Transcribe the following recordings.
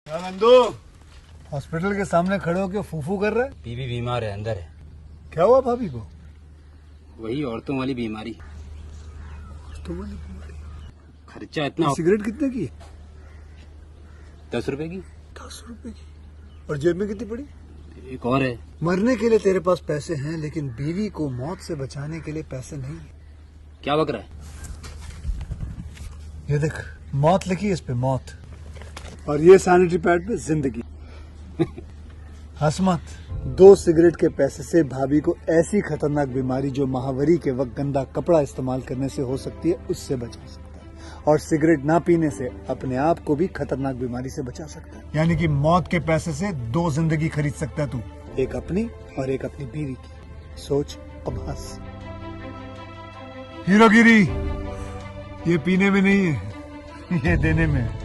क्या नंदू, हॉस्पिटल के सामने खड़े होकर फूफू कर रहा है? बीवी बीमार है, अंदर है। क्या हुआ भाभी को? वही औरतों वाली बीमारी। तो वाली बीमारी। खर्चा इतना। सिगरेट कितने की? 10 रुपए की। 10 रुपए की। और जेब में कितनी पड़ी? एक और है। मरने के लिए तेरे पास पैसे हैं, लेकिन बीवी को मौत से बचाने के लिए पैसे नहीं है। क्या बक रहा है? ये देख, मौत लिखी है इस पे, मौत। और ये सैनिटरी पैड पे जिंदगी। हंस मत। 2 सिगरेट के पैसे से भाभी को ऐसी खतरनाक बीमारी जो महावरी के वक्त गंदा कपड़ा इस्तेमाल करने से हो सकती है, उससे बचा सकता है। और सिगरेट ना पीने से अपने आप को भी खतरनाक बीमारी से बचा सकता है। यानी कि मौत के पैसे से 2 जिंदगी खरीद सकता है तू, एक अपनी और एक अपनी बीवी की। सोच, अब हंस। हीरोगिरी ये पीने में नहीं है, ये देने में है।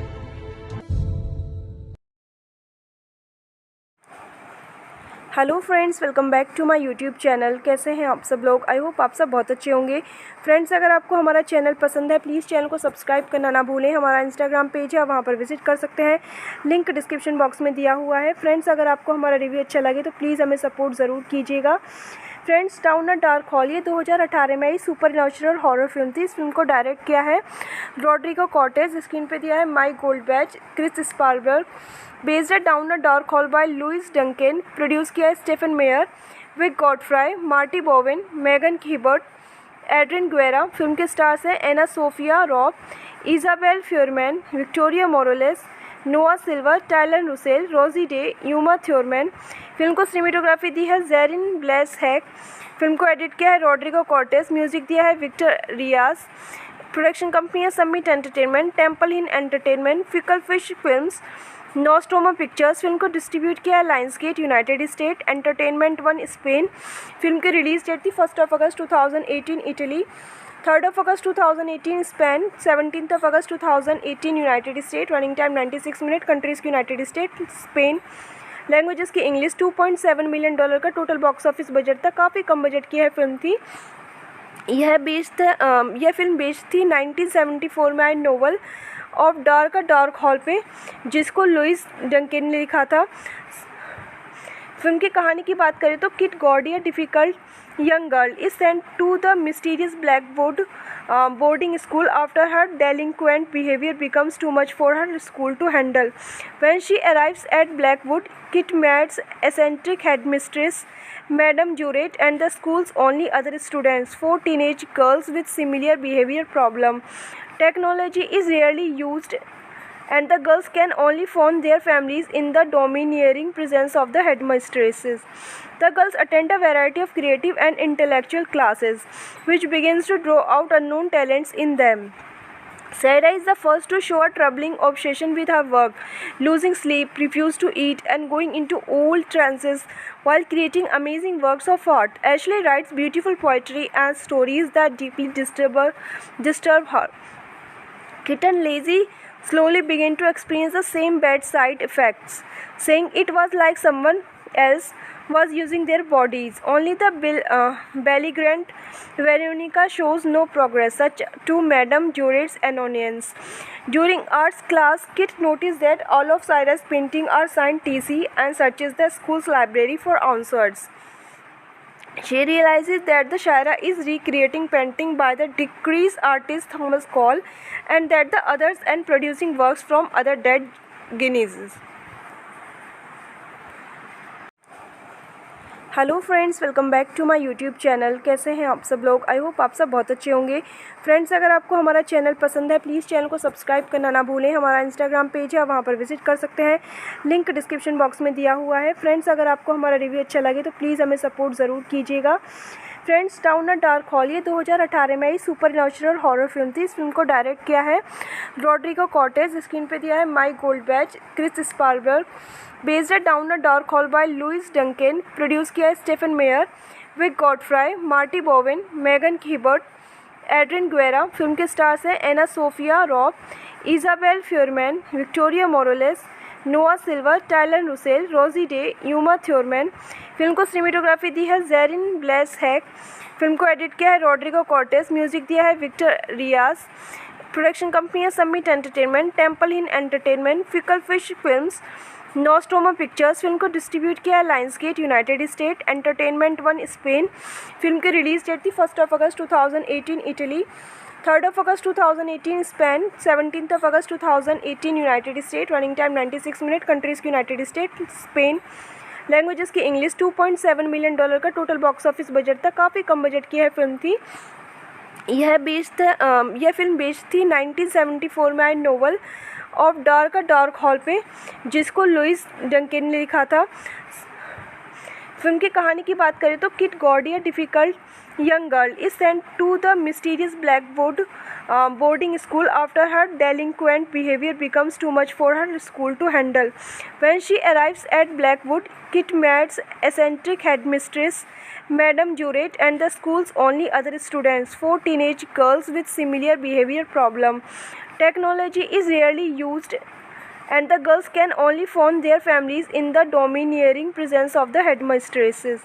Hello friends, welcome back to my YouTube channel. कैसे हैं आप सब लोग? आई होप आप सब बहुत अच्छे होंगे। फ्रेंड्स, अगर आपको हमारा चैनल पसंद है, प्लीज़ चैनल को सब्सक्राइब करना ना भूलें। हमारा इंस्टाग्राम पेज है, वहाँ पर विजिट कर सकते हैं, लिंक डिस्क्रिप्शन बॉक्स में दिया हुआ है। फ्रेंड्स, अगर आपको हमारा रिव्यू अच्छा लगे तो प्लीज़ हमें सपोर्ट ज़रूर कीजिएगा। Friends, down a dark hall ये 2018 में आई सुपर नेचुरल हॉरर फिल्म थी। इस फिल्म को डायरेक्ट किया है रॉड्रिगो कॉर्टेज। स्क्रीन पे दिया है माइक गोल्डबैच, क्रिस स्पारबर्ग। बेस्ड है down a dark hall by Louis Duncan. Produce किया है Stephen Meyer, Wick Godfrey, Marty Bowen, Megan Hibbert, Adrian Guerra. Film के स्टार्स हैं एना Sophia Robb, Isabel Fuhrman, Victoria Moroles, Noah Silver, टाइलन Russell, Rosie Day, Uma Thurman. Film को cinematography दी है Jerin bless hack. Film को edit किया है Rodrigo Cortes. Music दिया है विक्टर रियाज। प्रोडक्शन कंपनी है Summit Entertainment, Temple Hill Entertainment, Fickle Fish Films, नोस्टोमा Pictures. Film को डिस्ट्रीब्यूट किया है Lionsgate United State, Entertainment 1 Spain. Film की रिलीज डेट थी 1 अगस्त 2018 इटली, 3 अगस्त 2018 स्पेन, 17 अगस्त 2018 United State. Running time 96 minute. Countries की United State, Spain. Languages की English. $2.7 million का total box office budget था। काफ़ी कम बजट की है फिल्म थी। यह फिल्म बेस्ड थी 1974 में आई नोवेल ऑफ डार्क हॉल पे, जिसको लुइस डंकेन ने लिखा था। फिल्म की कहानी की बात करें तो kit gaudy, a difficult young girl, is sent to the mysterious Blackwood boarding school after her delinquent behavior becomes too much for her school to handle. When she arrives at Blackwood, Kit meets eccentric headmistress Madame Jurett and the school's only other students, 4 teenage girls with similar behavior problem. Technology is rarely used and the girls can only phone their families in the domineering presence of the headmistresses. The girls attend a variety of creative and intellectual classes, which begins to draw out unknown talents in them. Sarah is the first to show a troubling obsession with her work, losing sleep, refuse to eat, and going into old trances while creating amazing works of art. Ashley writes beautiful poetry and stories that deeply disturb her. Kit and Lazy slowly began to experience the same bad side effects, saying it was like someone else was using their bodies. Only the belligerent Veronica shows no progress, such to Madame Jurett's annoyance. During arts class, Kit noticed that all of Cyrus' paintings are signed TC and searches the school's library for answers. She realizes that the Shira is recreating painting by the deceased artist Thomas Cole and that the others and producing works from other dead Guineas. Hello friends, welcome back to my YouTube channel. कैसे हैं आप सब लोग? I hope आप सब बहुत अच्छे होंगे। फ्रेंड्स, अगर आपको हमारा चैनल पसंद है, प्लीज़ चैनल को सब्सक्राइब करना ना भूलें। हमारा इंस्टाग्राम पेज है, वहाँ पर विजिट कर सकते हैं, लिंक डिस्क्रिप्शन बॉक्स में दिया हुआ है। फ्रेंड्स, अगर आपको हमारा रिव्यू अच्छा लगे तो प्लीज़ हमें सपोर्ट ज़रूर कीजिएगा। Friends, down a dark hall ये 2018 में आई सुपर नेचुरल हॉरर फिल्म थी। इस फिल्म को डायरेक्ट किया है रॉड्रिगो कॉर्टेज। स्क्रीन पे दिया है माइक गोल्डबैच, क्रिस स्पारबर्ग। बेस्ड है down a dark hall by Louis Duncan. Produce किया है Stephen Meyer, Wick Godfrey, Marty Bowen, Megan Hibbert, Adrian Guerra. Film के स्टार्स हैं एना Sophia Robb, Isabel Fuhrman, Victoria Moroles, Noah Silver, टाइलन Russell, Rosie Day, Uma Thurman. Film को cinematography दी है Jerin bless hack. Film को edit किया है Rodrigo Cortes. Music दिया है विक्टर रियाज। Production company है Summit Entertainment, Temple Inn Entertainment, Fickle Fish Films, Nostromo Pictures. Film को डिस्ट्रीब्यूट किया है Lionsgate United State, Entertainment One Spain. Film की रिलीज डेट थी 1 अगस्त 2018 इटली, 3 अगस्त 2018 स्पेन, 17 अगस्त 2018 United State. Running time 96 minute. Countries की United State, Spain. Languages की English. $2.7 million का total box office budget था. काफ़ी कम बजट की है फिल्म थी. यह फिल्म बेस्ड थी 1974 में आए नोवेल ऑफ डार्क हॉल पे, जिसको लुइस डंकेन ने लिखा था. फिल्म की कहानी की बात करें तो kit gaudy, a difficult young girl, is sent to the mysterious Blackwood boarding school after her delinquent behavior becomes too much for her school to handle. When she arrives at Blackwood, Kit meets eccentric headmistress Madame Jurett and the school's only other students, 4 teenage girls with similar behavior problem. Technology is rarely used and the girls can only phone their families in the domineering presence of the headmistresses.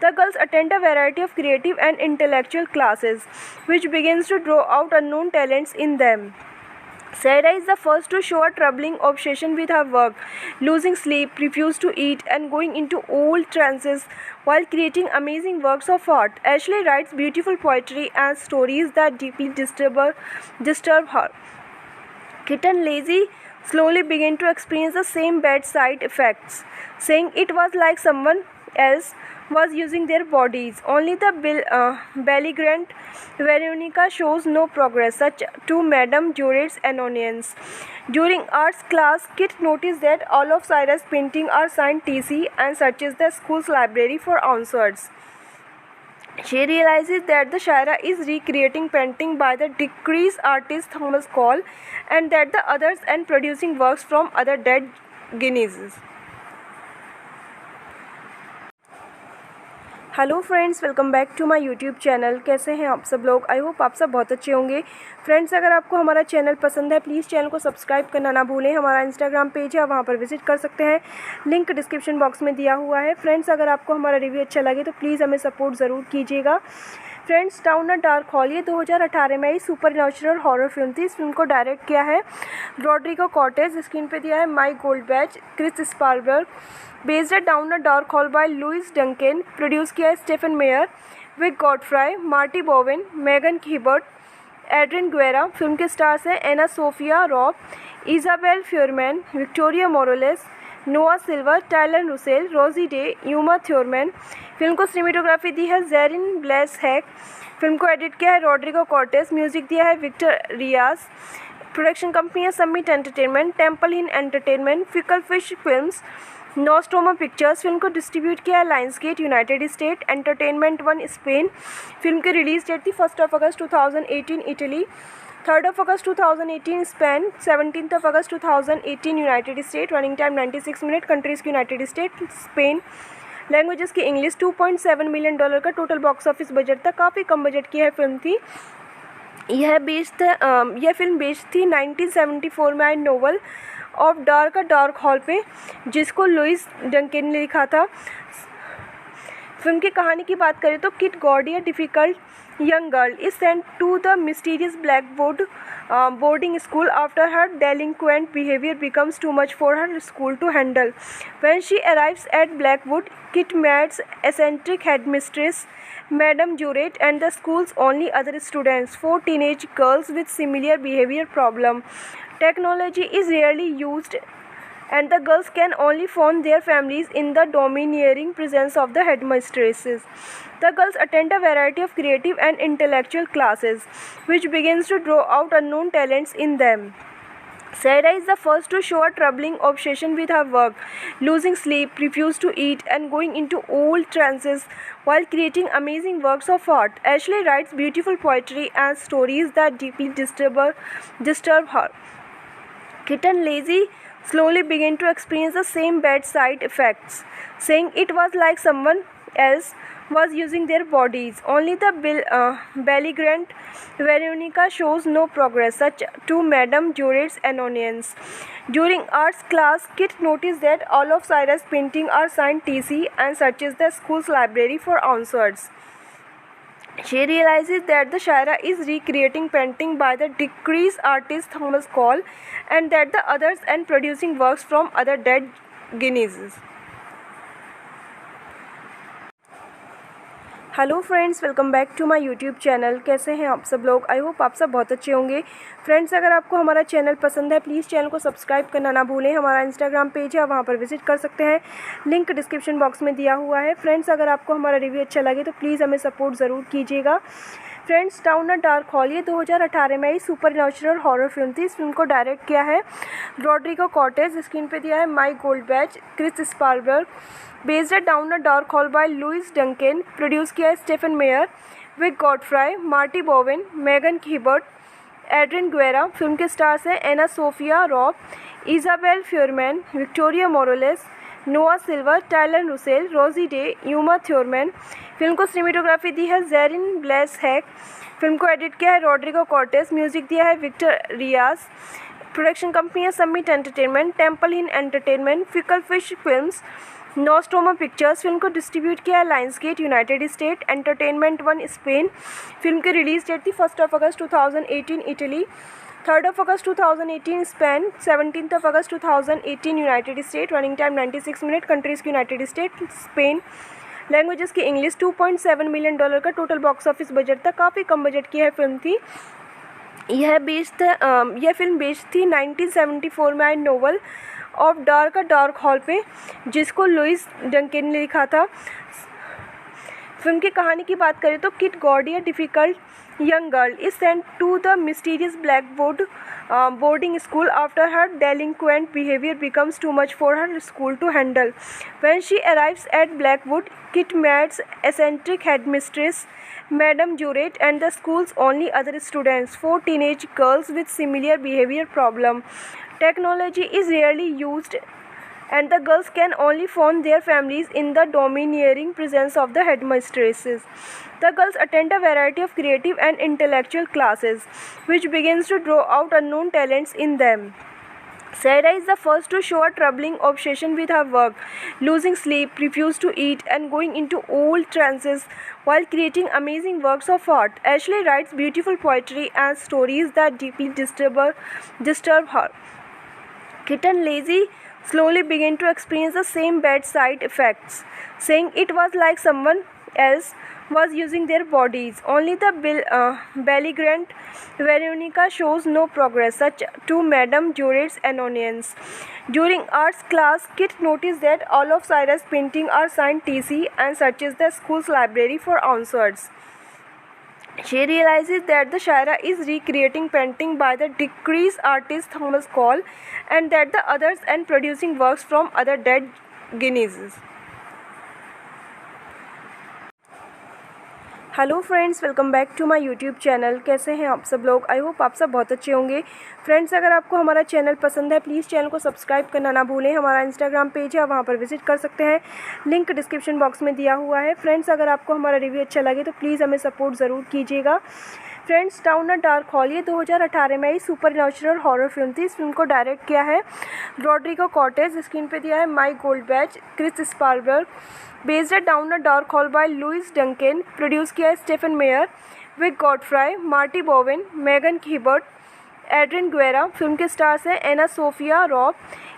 The girls attend a variety of creative and intellectual classes, which begins to draw out unknown talents in them. Sarah is the first to show a troubling obsession with her work, losing sleep, refuse to eat, and going into old trances while creating amazing works of art. Ashley writes beautiful poetry and stories that deeply disturb her. Kit and Lizzie slowly began to experience the same bad side effects, saying it was like someone else was using their bodies. Only the belligerent Veronica shows no progress, such to Madame Jurett's annoyance. During arts class, Kit noticed that all of Cyrus' paintings are signed TC and searches the school's library for answers. She realizes that the Shira is recreating painting by the deceased artist Thomas Cole and that the others and producing works from other dead Guineas. Hello friends, welcome back to my YouTube channel. कैसे हैं आप सब लोग? I hope आप सब बहुत अच्छे होंगे. फ्रेंड्स, अगर आपको हमारा चैनल पसंद है प्लीज़ चैनल को सब्सक्राइब करना ना भूलें. हमारा इंस्टाग्राम पेज है, वहाँ पर विजिट कर सकते हैं. लिंक डिस्क्रिप्शन बॉक्स में दिया हुआ है. फ्रेंड्स, अगर आपको हमारा रिव्यू अच्छा लगे तो प्लीज़ हमें सपोर्ट ज़रूर कीजिएगा. Friends, down a dark hall ये 2018 में आई सुपर नेचुरल हॉरर फिल्म थी. इस फिल्म को डायरेक्ट किया है रॉड्रिगो कॉर्टेज. स्क्रीन पे दिया है माइक गोल्डबैच, क्रिस स्पारबर्ग. बेस्ड है down a dark hall by Louis Duncan. Produce किया है Stephen Meyer, Wick Godfrey, Marty Bowen, Megan Hibbert, Adrian Guerra. Film के स्टार्स हैं एना Sophia Robb, Isabel Fuhrman, Victoria Moroles, Noah Silver, टाइलन Russell, Rosie Day, Uma Thurman. Film को cinematography दी है Jerin bless hack. Film को edit किया है Rodrigo Cortes. Music दिया है विक्टर रियाज. प्रोडक्शन कंपनी है समिट एंटरटेनमेंट, टेम्पल इन Entertainment, Fickle Fish Films, Nostromo Pictures. Film को डिस्ट्रीब्यूट किया है Lionsgate United State, Entertainment One Spain. Film की रिलीज डेट थी 1 अगस्त 2018 इटली, 3 अगस्त 2018 स्पेन, 17 अगस्त 2018 United State. Running time 96 minute. Countries की United State, Spain. Languages की English. $2.7 million का total box office budget था. काफ़ी कम बजट की है फिल्म थी. यह फिल्म बेस्ड थी 1974 में आए नोवेल ऑफ डार्क हॉल पे, जिसको लुइस डंकेन ने लिखा था. फिल्म की कहानी की बात करें तो kit gaudy, a difficult young girl, is sent to the mysterious Blackwood boarding school after her delinquent behavior becomes too much for her school to handle. When she arrives at Blackwood, Kit meets eccentric headmistress Madame Jurett and the school's only other students, 4 teenage girls with similar behavior problem. Technology is rarely used and the girls can only phone their families in the domineering presence of the headmistresses. The girls attend a variety of creative and intellectual classes, which begins to draw out unknown talents in them. Sarah is the first to show a troubling obsession with her work, losing sleep, refuse to eat, and going into old trances while creating amazing works of art. Ashley writes beautiful poetry and stories that deeply disturb her. Kit and Lizzie slowly began to experience the same bad side effects, saying it was like someone else was using their bodies. Only the belligerent Veronica shows no progress, such to Madame Jurett's annoyance. During arts class, Kit noticed that all of Cyrus' paintings are signed TC and searches the school's library for answers. She realizes that the Shaira is recreating painting by the deceased artist Thomas Cole, and that the others and producing works from other dead Guineas. Hello friends, welcome back to my YouTube channel. कैसे हैं आप सब लोग? I hope आप सब बहुत अच्छे होंगे। फ्रेंड्स, अगर आपको हमारा चैनल पसंद है प्लीज़ चैनल को सब्सक्राइब करना ना भूलें। हमारा इंस्टाग्राम पेज है, वहाँ पर विजिट कर सकते हैं, लिंक डिस्क्रिप्शन बॉक्स में दिया हुआ है। फ्रेंड्स, अगर आपको हमारा रिव्यू अच्छा लगे तो प्लीज़ हमें सपोर्ट ज़रूर कीजिएगा। Friends, down a dark hall ये 2018 में आई सुपर नेचुरल हॉरर फिल्म थी। इस फिल्म को डायरेक्ट किया है रॉड्रिगो कॉर्टेज, स्क्रीन पे दिया है माइक गोल्डबैच, क्रिस स्पारबर्ग। बेस्ड है down a dark hall by Louis Duncan, produce किया है Stephen Meyer, Wick Godfrey, Marty Bowen, Megan Hibbert, Adrian Guerra. Film के स्टार्स हैं एना Sophia Robb, Isabel Fuhrman, Victoria Moroles, Noah Silver, टाइलन Russell, Rosie Day, Uma Thurman. Film को cinematography दी है Jerin bless hack. Film को edit किया है Rodrigo Cortes, music दिया है विक्टर रियाज। प्रोडक्शन कंपनी है Summit Entertainment, Temple Hill Entertainment, Fickle Fish Films, नोस्टोमा Pictures. Film को डिस्ट्रीब्यूट किया है Lionsgate United State, Entertainment One Spain. Film की रिलीज डेट थी 1 अगस्त 2018 इटली, 3 अगस्त 2018 स्पेन, 17 अगस्त 2018 United State. Running time 96 minute. Countries की United State, Spain. Languages की English. $2.7 million का total box office budget था। काफ़ी कम बजट की है फिल्म थी। यह फिल्म बेस्ड थी 1974 में आई नोवेल ऑफ डार्क हॉल पे, जिसको लुइस डंकेन ने लिखा था। फिल्म की कहानी की बात करें तो kit gaudy, a difficult young girl, is sent to the mysterious Blackwood boarding school after her delinquent behavior becomes too much for her school to handle. When she arrives at Blackwood, Kit meets eccentric headmistress Madame Jurett and the school's only other students, 4 teenage girls with similar behavior problem. Technology is rarely used and the girls can only phone their families in the domineering presence of the headmistresses. The girls attend a variety of creative and intellectual classes, which begins to draw out unknown talents in them. Sarah is the first to show a troubling obsession with her work, losing sleep, refuse to eat, and going into old trances while creating amazing works of art. Ashley writes beautiful poetry and stories that deeply disturb her. Kit and Lizzie slowly began to experience the same bad side effects, saying it was like someone else was using their bodies. Only the belligerent Veronica shows no progress, such to Madame Jurett's annoyance. During arts class, Kit noticed that all of Sarah's paintings are signed TC and searches the school's library for answers. She realizes that the Shaira is recreating painting by the deceased artist Thomas Cole, and that the others and producing works from other dead Guineas. Hello friends, welcome back to my YouTube channel. कैसे हैं आप सब लोग? I hope आप सब बहुत अच्छे होंगे। फ्रेंड्स, अगर आपको हमारा चैनल पसंद है प्लीज़ चैनल को सब्सक्राइब करना ना भूलें। हमारा इंस्टाग्राम पेज है, वहाँ पर विजिट कर सकते हैं, लिंक डिस्क्रिप्शन बॉक्स में दिया हुआ है। फ्रेंड्स, अगर आपको हमारा रिव्यू अच्छा लगे तो प्लीज़ हमें सपोर्ट ज़रूर कीजिएगा। Friends, down a dark hall ये 2018 में आई सुपर नेचुरल हॉरर फिल्म थी। इस फिल्म को डायरेक्ट किया है रॉड्रिगो कॉर्टेज, स्क्रीन पे दिया है माइक गोल्डबैच, क्रिस स्पारबर्ग। बेस्ड है down a dark hall by Louis Duncan, produce किया है Stephen Meyer, Wick Godfrey, Marty Bowen, Megan Hibbert, Adrian Guerra. Film के स्टार्स हैं एना Sophia Robb,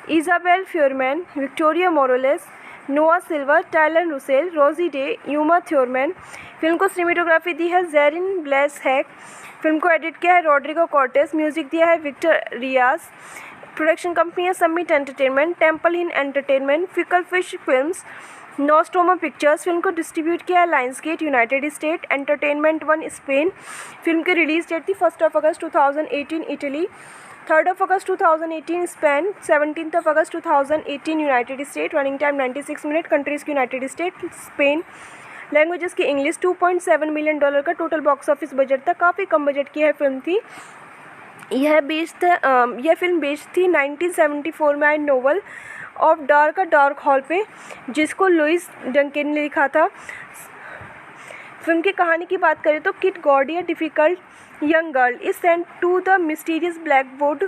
Isabel Fuhrman, Victoria Moroles, Noah Silver, टाइलन Russell, Rosie Day, Uma Thurman. Film को cinematography दी है Jerin bless hack. Film को edit किया है Rodrigo Cortes, music दिया है विक्टर रियाज। प्रोडक्शन कंपनी है Summit Entertainment, Temple Hill Entertainment, Fickle Fish Films, नोस्टोमा Pictures. Film को डिस्ट्रीब्यूट किया है Lionsgate United State, Entertainment One Spain. Film की रिलीज डेट थी 1 अगस्त 2018 इटली, 3 अगस्त 2018 स्पेन, 17 अगस्त 2018 United State. Running time 96 minute. Countries की United State, Spain. Languages की English. $2.7 million का total box office budget था। काफ़ी कम बजट की है फिल्म थी। यह फिल्म बेस्ड थी 1974 में आई नोवेल ऑफ डार्क हॉल पे, जिसको लुइस डंकेन ने लिखा था। फिल्म की कहानी की बात करें तो kit gaudy, a difficult young girl is sent to the mysterious Blackwood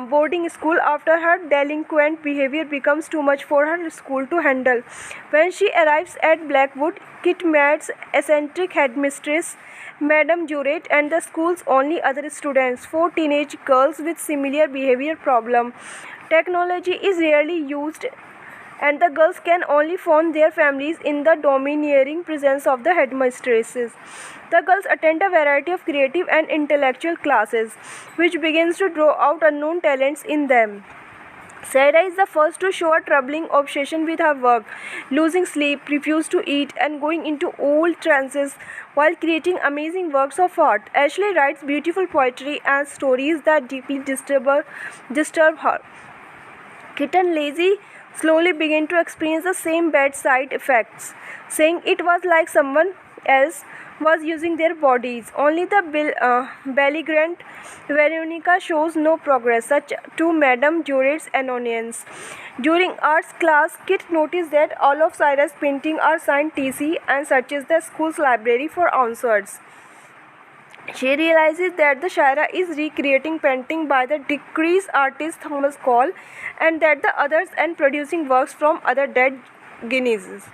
boarding school after her delinquent behavior becomes too much for her school to handle. When she arrives at Blackwood, Kit meets eccentric headmistress Madame Jurett and the school's only other students, 4 teenage girls with similar behavior problem. Technology is rarely used and the girls can only phone their families in the domineering presence of the headmistresses. The girls attend a variety of creative and intellectual classes, which begins to draw out unknown talents in them. Sarah is the first to show a troubling obsession with her work, losing sleep, refuse to eat, and going into old trances while creating amazing works of art. Ashley writes beautiful poetry and stories that deeply disturb her. Kit and Lizzie slowly begin to experience the same bad side effects, saying it was like someone else was using their bodies. Only the belligerent Veronica shows no progress, such to Madame Jurett's annoyance. During arts class, Kit noticed that all of Cyrus' paintings are signed TC and searches the school's library for answers. She realizes that the Shira is recreating painting by the deceased artist Thomas Cole and that the others and producing works from other dead Guineas.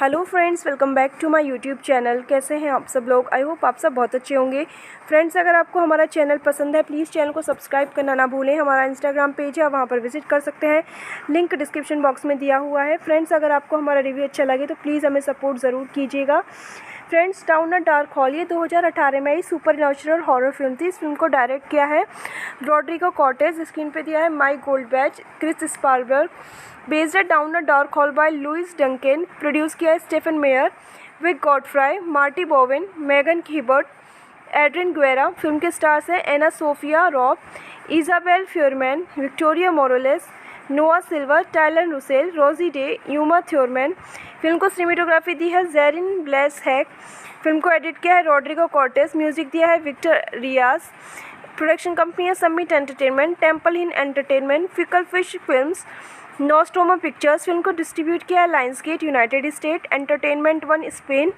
Hello friends, welcome back to my YouTube channel. कैसे हैं आप सब लोग? I hope आप सब बहुत अच्छे होंगे। फ्रेंड्स, अगर आपको हमारा चैनल पसंद है प्लीज़ चैनल को सब्सक्राइब करना ना भूलें। हमारा इंस्टाग्राम पेज है, वहाँ पर विजिट कर सकते हैं, लिंक डिस्क्रिप्शन बॉक्स में दिया हुआ है। फ्रेंड्स, अगर आपको हमारा रिव्यू अच्छा लगे तो प्लीज़ हमें सपोर्ट ज़रूर कीजिएगा। Friends, down a dark hall ये 2018 में आई सुपर नेचुरल हॉरर फिल्म थी। इस फिल्म को डायरेक्ट किया है रॉड्रिगो कॉर्टेज, स्क्रीन पे दिया है माइक गोल्डबैच, क्रिस स्पारबर्ग। बेस्ड है down a dark hall by Louis Duncan, produce किया है Stephen Meyer, Wick Godfrey, Marty Bowen, Megan Hibbert, Adrian Guerra. Film के स्टार्स हैं एना Sophia Robb, Isabel Fuhrman, Victoria Moroles, Noah Silver, टाइलन Russell, Rosie Day, Uma Thurman. Film को cinematography दी है Jerin bless hack. Film को edit किया है Rodrigo Cortes, music दिया है विक्टर रियाज। प्रोडक्शन कंपनी है Summit Entertainment, Temple Hill Entertainment, Fickle Fish Films, नोस्टोमा Pictures. Film को डिस्ट्रीब्यूट किया है Lionsgate United State, Entertainment One Spain.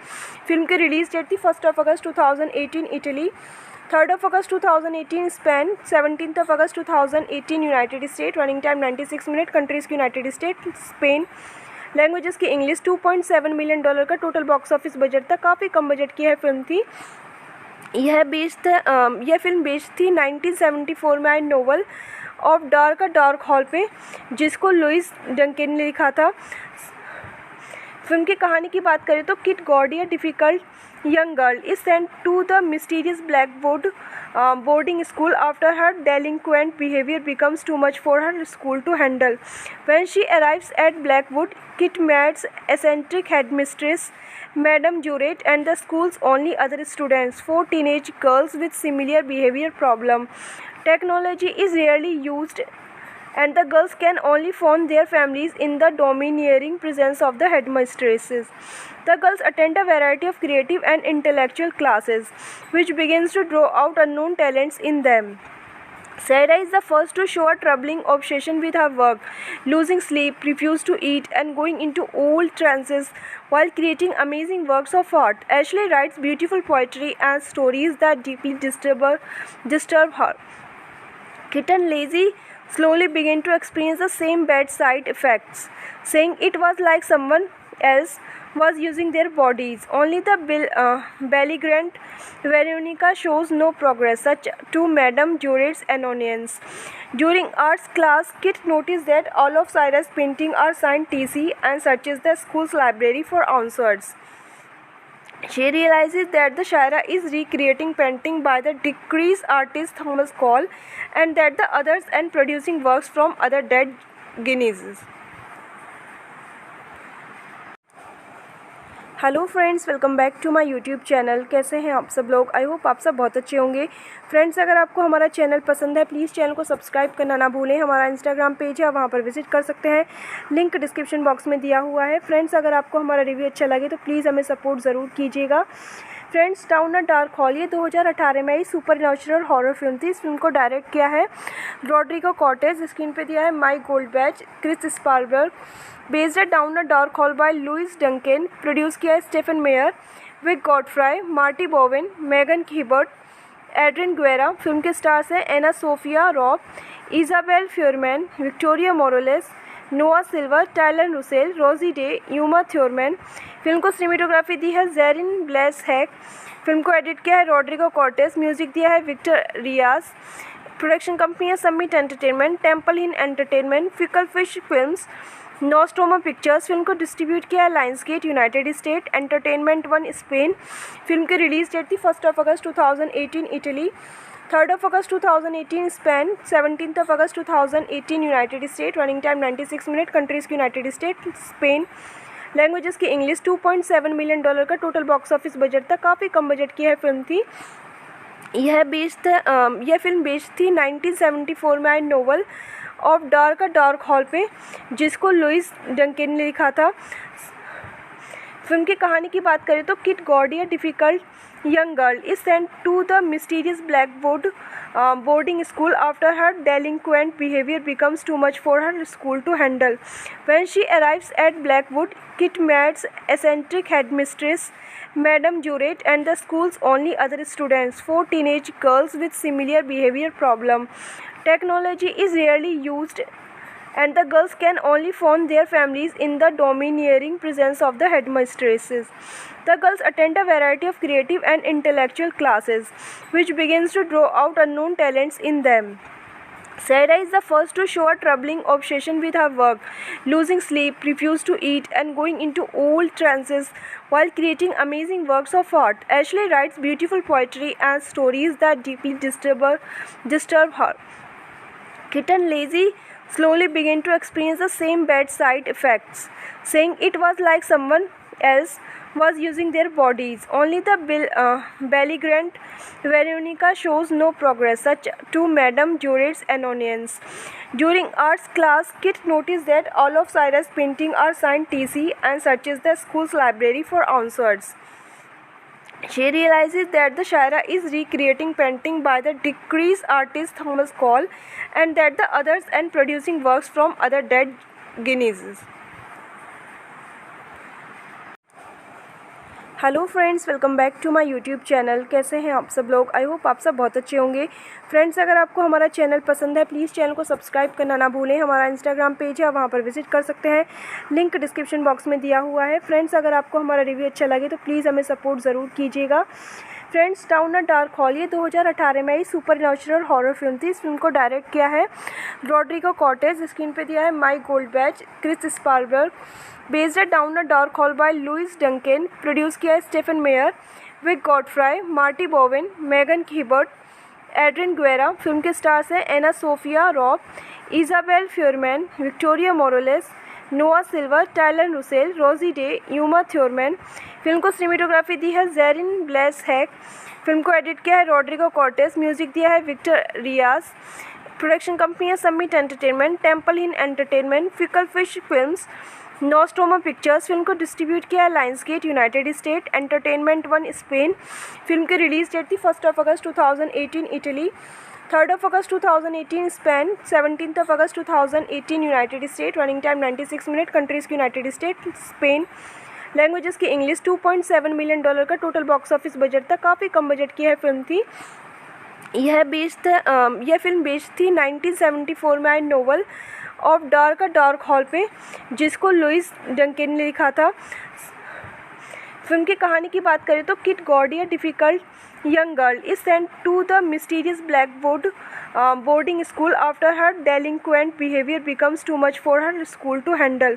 Film की रिलीज डेट थी 1 अगस्त 2018 इटली, 3 अगस्त 2018 स्पेन, 17 अगस्त 2018 United State. Running time 96 minute. Countries की United State, Spain. Languages की English. $2.7 million का total box office budget था। काफ़ी कम बजट की है फिल्म थी। यह फिल्म बेस्ड थी 1974 में आई नोवेल ऑफ डार्क हॉल पे, जिसको लुइस डंकेन ने लिखा था। फिल्म की कहानी की बात करें तो kit gaudy a difficult young girl is sent to the mysterious Blackwood boarding school after her delinquent behavior becomes too much for her school to handle. When she arrives at Blackwood, Kit meets eccentric headmistress Madame Jurett and the school's only other students, 4 teenage girls with similar behavior problem. Technology is rarely used and the girls can only phone their families in the domineering presence of the headmistresses. The girls attend a variety of creative and intellectual classes, which begins to draw out unknown talents in them. Sarah is the first to show a troubling obsession with her work, losing sleep, refuse to eat, and going into old trances while creating amazing works of art. Ashley writes beautiful poetry and stories that deeply disturb her. Kit and Lizzie slowly begin to experience the same bad side effects, saying it was like someone else was using their bodies. Only the belligerent Veronica shows no progress, such to Madame Jurett's annoyance. During arts class, Kit noticed that all of Cyrus' paintings are signed TC and searches the school's library for answers. She realizes that the Shira is recreating painting by the deceased artist Thomas Cole and that the others and producing works from other dead Guineas. Hello friends, welcome back to my YouTube channel. कैसे हैं आप सब लोग? I hope आप सब बहुत अच्छे होंगे। फ्रेंड्स, अगर आपको हमारा चैनल पसंद है प्लीज़ चैनल को सब्सक्राइब करना ना भूलें। हमारा इंस्टाग्राम पेज है, वहाँ पर विजिट कर सकते हैं, लिंक डिस्क्रिप्शन बॉक्स में दिया हुआ है। फ्रेंड्स, अगर आपको हमारा रिव्यू अच्छा लगे तो प्लीज़ हमें सपोर्ट ज़रूर कीजिएगा। Friends, down a dark hall ये 2018 में आई सुपर नेचुरल हॉरर फिल्म थी। इस फिल्म को डायरेक्ट किया है रॉड्रिगो कॉर्टेज, स्क्रीन पे दिया है माइक गोल्डबैच, क्रिस स्पारबर्ग। बेस्ड है down a dark hall by Louis Duncan, produce किया है Stephen Meyer, Wick Godfrey, Marty Bowen, Megan Hibbert, Adrian Guerra. Film के स्टार्स हैं एना Sophia Robb, Isabel Fuhrman, Victoria Moroles, Noah Silver, Tyler Russell, Rosie Day, Uma Thurman. Film को cinematography दी है Jerin bless hack. Film को edit किया है Rodrigo Cortes. Music दिया है विक्टर रियाज। प्रोडक्शन कंपनी है Summit Entertainment, Temple Hill Entertainment, Fickle Fish Films, नोस्टोमा Pictures. Film को डिस्ट्रीब्यूट किया है Lionsgate United State, Entertainment One Spain. Film की रिलीज डेट थी 1 अगस्त 2018 इटली, 3 अगस्त 2018 स्पेन, 17 अगस्त 2018 United State. Running time 96 minute. Countries की United State, Spain. Languages की English. $2.7 million का total box office budget था। काफ़ी कम बजट की है फिल्म थी। यह फिल्म बेस्ड थी 1974 में आई नोवेल ऑफ डार्क हॉल पे, जिसको लुइस डंकेन ने लिखा था। फिल्म की कहानी की बात करें तो kit gaudy, a difficult young girl, is sent to the mysterious Blackwood boarding school after her delinquent behavior becomes too much for her school to handle. When she arrives at Blackwood, Kit meets eccentric headmistress Madame Jurett and the school's only other students, 4 teenage girls with similar behavior problem. Technology is rarely used and the girls can only phone their families in the domineering presence of the headmistresses. The girls attend a variety of creative and intellectual classes, which begins to draw out unknown talents in them. Sarah is the first to show a troubling obsession with her work, losing sleep, refuse to eat, and going into old trances while creating amazing works of art. Ashley writes beautiful poetry and stories that deeply disturb her. Kit and Lizzie slowly began to experience the same bad side effects, saying it was like someone else was using their bodies. Only the belligerent Veronica shows no progress, such to Madame Jurett's annoyance. During arts class, Kit noticed that all of Cyrus' paintings are signed TC and searches the school's library for answers. She realizes that the Shira is recreating painting by the deceased artist Thomas Cole and that the others and producing works from other dead Guineas. Hello friends, welcome back to my YouTube channel. कैसे हैं आप सब लोग? I hope आप सब बहुत अच्छे होंगे। फ्रेंड्स, अगर आपको हमारा चैनल पसंद है प्लीज़ चैनल को सब्सक्राइब करना ना भूलें। हमारा इंस्टाग्राम पेज है, वहाँ पर विजिट कर सकते हैं, लिंक डिस्क्रिप्शन बॉक्स में दिया हुआ है। फ्रेंड्स, अगर आपको हमारा रिव्यू अच्छा लगे तो प्लीज़ हमें सपोर्ट ज़रूर कीजिएगा। Friends, down a dark hall ये 2018 में आई सुपर नेचुरल हॉरर फिल्म थी। इस फिल्म को डायरेक्ट किया है रॉड्रिगो कॉर्टेस। स्क्रीन पे दिया है माइक गोल्डबैच, क्रिस स्पारबर्ग। बेस्ड है down a dark hall by Louis Duncan. Produce किया है Stephen Meyer, Wick Godfrey, Marty Bowen, Megan Hibbert, Adrian Guerra. Film के स्टार्स हैं एना Sophia Robb, Isabel Fuhrman, Victoria Moroles, Noah Silver, Tyler Russell, Rosie Day, Uma Thurman. Film को cinematography दी है Jerin bless hack. Film को edit किया है Rodrigo Cortes. Music दिया है विक्टर रियाज। प्रोडक्शन कंपनी है Summit Entertainment, Temple Hill Entertainment, Fickle Fish Films, नोस्टोमा Pictures. Film को डिस्ट्रीब्यूट किया है Lionsgate United State, Entertainment One Spain. Film की रिलीज डेट थी 1 अगस्त 2018 इटली, 3 अगस्त 2018 स्पेन, 17 अगस्त 2018 United State. Running time 96 minute. Countries की United State, Spain. Languages की English. $2.7 million का total box office budget था। काफ़ी कम बजट की है फिल्म थी। यह फिल्म बेस्ड थी 1974 में आई नोवेल ऑफ डार्क हॉल पे, जिसको लुइस डंकेन ने लिखा था। फिल्म की कहानी की बात करें तो kit gaudy, a difficult young girl, is sent to the mysterious Blackwood boarding school after her delinquent behavior becomes too much for her school to handle.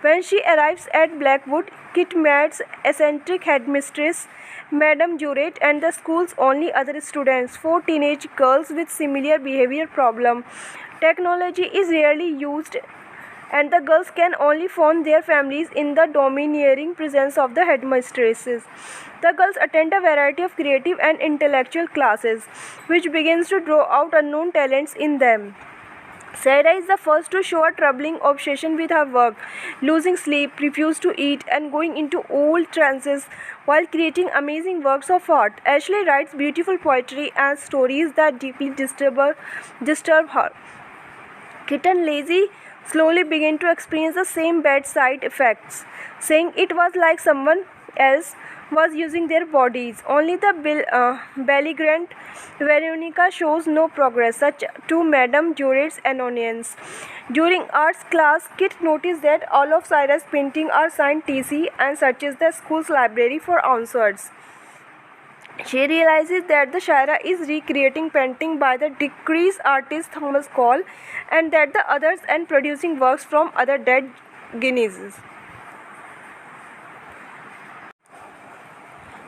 When she arrives at Blackwood, Kit meets eccentric headmistress Madame Jurett and the school's only other students, 4 teenage girls with similar behavior problem. Technology is rarely used and the girls can only phone their families in the domineering presence of the headmistresses. The girls attend a variety of creative and intellectual classes, which begins to draw out unknown talents in them. Sarah is the first to show a troubling obsession with her work, losing sleep, refuse to eat, and going into old trances while creating amazing works of art. Ashley writes beautiful poetry and stories that deeply disturb her. Kit and Lizzie slowly began to experience the same bad side effects, saying it was like someone else was using their bodies. Only the belligerent Veronica shows no progress, such to Madame Juret's annoyance. During arts class, Kit noticed that all of Cyrus' paintings are signed TC and searches the school's library for answers. She realizes that the Shaira is recreating painting by the deceased artist Thomas Cole and that the others and producing works from other dead Guineas.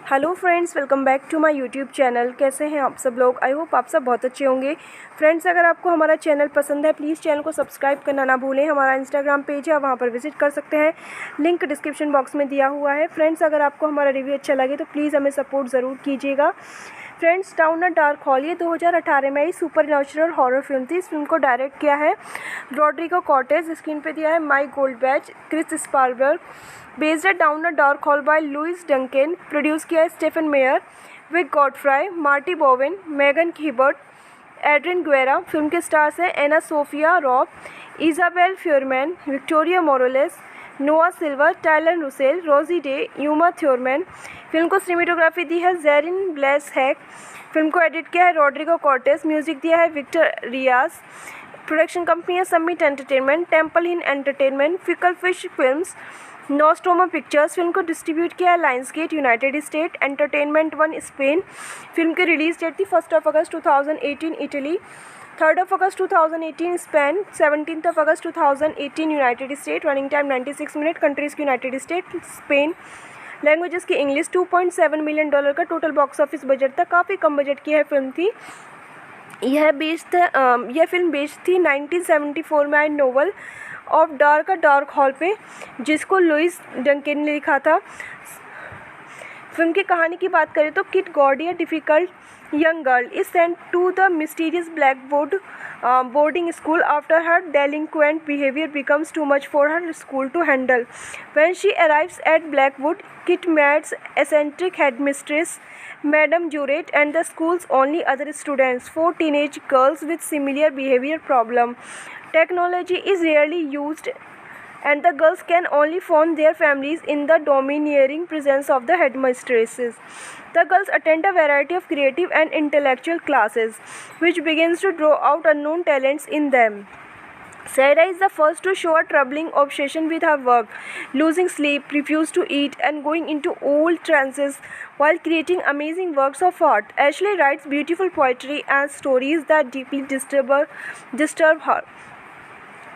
Hello friends, welcome back to my YouTube channel. कैसे हैं आप सब लोग? I hope आप सब बहुत अच्छे होंगे। फ्रेंड्स, अगर आपको हमारा चैनल पसंद है प्लीज़ चैनल को सब्सक्राइब करना ना भूलें। हमारा इंस्टाग्राम पेज है, वहाँ पर विजिट कर सकते हैं, लिंक डिस्क्रिप्शन बॉक्स में दिया हुआ है। फ्रेंड्स, अगर आपको हमारा रिव्यू अच्छा लगे तो प्लीज़ हमें सपोर्ट ज़रूर कीजिएगा। Friends, down a dark hall ये 2018 में आई सुपर नेचुरल हॉरर फिल्म थी। इस फिल्म को डायरेक्ट किया है रॉड्रिगो कॉर्टेज, स्क्रीन पे दिया है माइक गोल्डबैच, क्रिस स्पारबर्ग। बेस्ड है down a dark hall by Louis Duncan, produce किया है Stephen Meyer, Wick Godfrey, Marty Bowen, Megan Hibbert, Adrian Guerra. Film के स्टार्स हैं एना Sophia Robb, Isabel Fuhrman, Victoria Moroles, Noah Silver, टाइलन Russell, Rosie Day, Uma Thurman. Film को cinematography दी है Jerin bless hack. Film को edit किया है Rodrigo Cortes, music दिया है विक्टर रियाज। प्रोडक्शन कंपनी है Summit Entertainment, Temple Hill Entertainment, Fickle Fish Films, नोस्टोमा Pictures. Film को डिस्ट्रीब्यूट किया है Lionsgate United State, Entertainment One Spain. Film की रिलीज डेट थी 1 अगस्त 2018 इटली, 3 अगस्त 2018 स्पेन, 17 अगस्त 2018 United State. Running time 96 minute. Countries की United State, Spain. Languages की English. $2.7 million का total box office budget था। काफ़ी कम बजट की है फिल्म थी। यह फिल्म बेस्ड थी 1974 में आई नोवेल ऑफ डार्क हॉल पे, जिसको लुइस डंकेन ने लिखा था। फिल्म की कहानी की बात करें तो kit gaudy, a difficult young girl, is sent to the mysterious Blackwood boarding school after her delinquent behavior becomes too much for her school to handle. When she arrives at Blackwood, Kit meets eccentric headmistress Madame Juret and the school's only other students, 4 teenage girls with similar behavior problem. Technology is rarely used and the girls can only phone their families in the domineering presence of the headmistresses. The girls attend a variety of creative and intellectual classes, which begins to draw out unknown talents in them. Sarah is the first to show a troubling obsession with her work, losing sleep, refuse to eat, and going into old trances while creating amazing works of art. Ashley writes beautiful poetry and stories that deeply disturb her.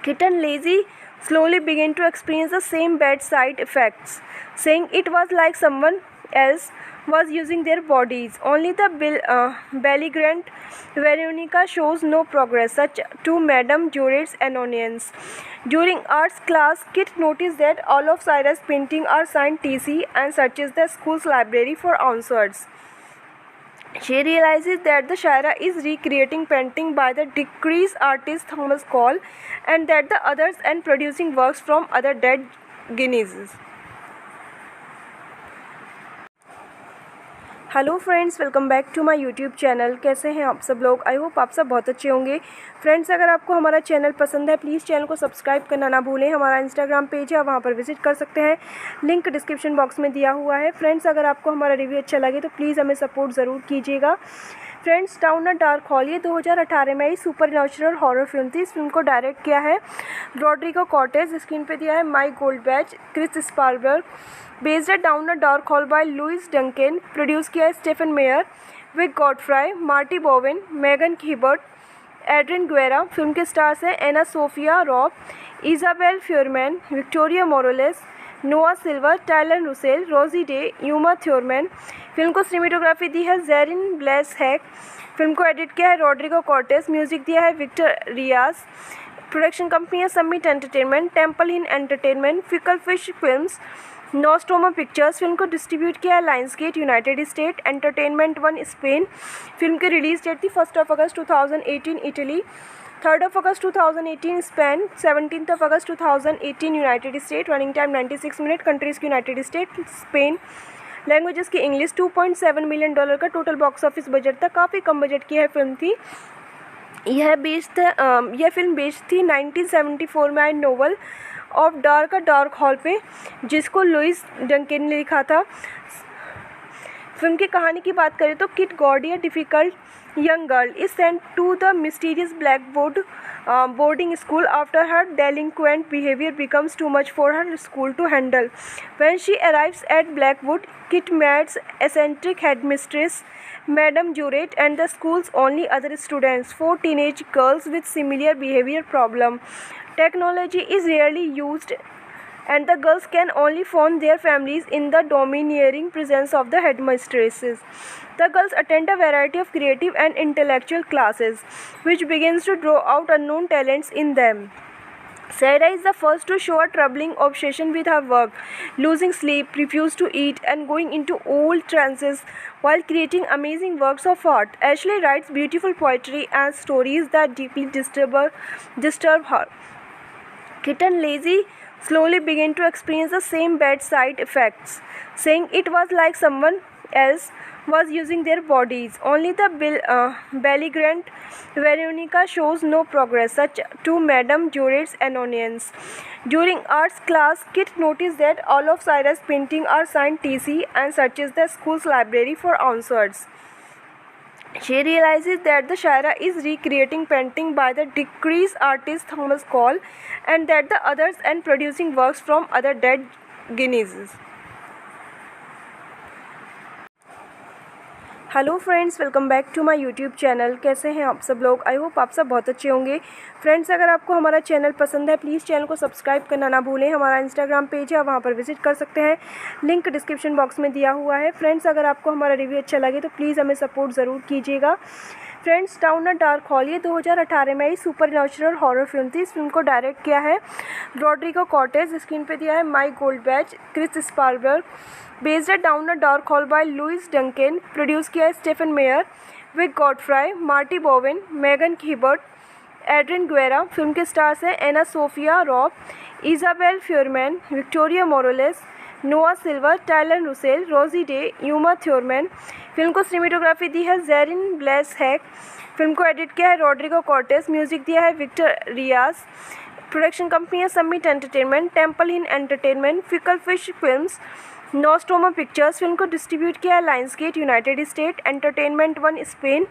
Kit and Lizzie slowly began to experience the same bad side effects, saying it was like someone else was using their bodies. Only the belligerent Veronica shows no progress, such to Madame Juret's annoyance. During arts class, Kit noticed that all of Cyrus' paintings are signed TC and searches the school's library for answers. She realizes that the Shaira is recreating painting by the deceased artist Thomas Cole and that the others and producing works from other dead Guineas. Hello friends, welcome back to my YouTube channel. कैसे हैं आप सब लोग? I hope आप सब बहुत अच्छे होंगे। फ्रेंड्स, अगर आपको हमारा चैनल पसंद है प्लीज़ चैनल को सब्सक्राइब करना ना भूलें। हमारा इंस्टाग्राम पेज है, वहाँ पर विजिट कर सकते हैं, लिंक डिस्क्रिप्शन बॉक्स में दिया हुआ है। फ्रेंड्स, अगर आपको हमारा रिव्यू अच्छा लगे तो प्लीज़ हमें सपोर्ट ज़रूर कीजिएगा। Friends, down a dark hall ये 2018 में आई सुपर नेचुरल हॉरर फिल्म थी। इस फिल्म को डायरेक्ट किया है रॉड्रिगो कॉर्टेज, स्क्रीन पे दिया है माइक गोल्डबैच, क्रिस स्पारबर्ग। बेस्ड है down a dark hall by Louis Duncan, produce किया है Stephen Meyer, Wick Godfrey, Marty Bowen, Megan Hibbert, Adrian Guerra. Film के स्टार्स हैं एना Sophia Robb, Isabel Fuhrman, Victoria Moroles, Noah Silver, टाइलन Russell, Rosie Day, Uma Thurman. Film को cinematography दी है Jerin bless hack. Film को edit किया है Rodrigo Cortes, music दिया है विक्टर रियाज। प्रोडक्शन कंपनी है Summit Entertainment, Temple Hill Entertainment, Fickle Fish Films, नोस्टोमा Pictures. Film को डिस्ट्रीब्यूट किया है Lionsgate United State, Entertainment One Spain. Film की रिलीज डेट थी 1 अगस्त 2018 इटली, 3 अगस्त 2018 स्पेन, 17 अगस्त 2018 United State. Running time 96 minute. Countries की United State, Spain. Languages की English. $2.7 million का total box office budget था। काफ़ी कम बजट की है फिल्म थी। यह फिल्म बेस्ड थी 1974 में आई नोवेल ऑफ डार्क हॉल पे, जिसको लुइस डंकेन ने लिखा था। फिल्म की कहानी की बात करें तो kid gaudy, a difficult young girl, is sent to the mysterious Blackwood boarding school after her delinquent behavior becomes too much for her school to handle. When she arrives at Blackwood, Kit meets eccentric headmistress Madame Jurett and the school's only other students, 4 teenage girls with similar behavior problem. Technology is rarely used and the girls can only phone their families in the domineering presence of the headmistresses. The girls attend a variety of creative and intellectual classes, which begins to draw out unknown talents in them. Sarah is the first to show a troubling obsession with her work, losing sleep, refuse to eat, and going into old trances while creating amazing works of art. Ashley writes beautiful poetry and stories that deeply disturb her. Kitten Lazy slowly began to experience the same bad side effects, saying it was like someone else was using their bodies. Only the belligerent Veronica shows no progress, such to Madame Jurett's annoyance. During arts class, Kit noticed that all of Cyrus' paintings are signed TC and searches the school's library for answers. She realizes that the Shira is recreating painting by the deceased artist Thomas Cole and that the others and producing works from other dead Guineas. Hello friends, welcome back to my YouTube channel. कैसे हैं आप सब लोग? I hope आप सब बहुत अच्छे होंगे। फ्रेंड्स, अगर आपको हमारा चैनल पसंद है प्लीज़ चैनल को सब्सक्राइब करना ना भूलें। हमारा इंस्टाग्राम पेज है, वहाँ पर विजिट कर सकते हैं, लिंक डिस्क्रिप्शन बॉक्स में दिया हुआ है। फ्रेंड्स, अगर आपको हमारा रिव्यू अच्छा लगे तो प्लीज़ हमें सपोर्ट ज़रूर कीजिएगा। Friends, down a dark hall ये 2018 में आई सुपर नेचुरल हॉरर फिल्म थी। इस फिल्म को डायरेक्ट किया है रॉड्रिगो कॉर्टेज, स्क्रीन पे दिया है माइक गोल्डबैच, क्रिस स्पारबर्ग। बेस्ड है down a dark hall by Louis Duncan. Produce किया है Stephen Meyer, Wick Godfrey, Marty Bowen, Megan Hibbert, Adrian Guerra. Film के स्टार्स हैं एना Sophia Robb, Isabel Fuhrman, Victoria Moroles, Noah Silver, टाइलन Russell, Rosie Day, Uma Thurman. Film को cinematography दी है Jerin bless hack. Film को edit किया है Rodrigo Cortes. Music दिया है विक्टर रियाज। प्रोडक्शन कंपनी है Summit Entertainment, Temple Hill Entertainment, Fickle Fish Films, नोस्टोमा Pictures. Film को डिस्ट्रीब्यूट किया है Lionsgate United State, Entertainment One Spain.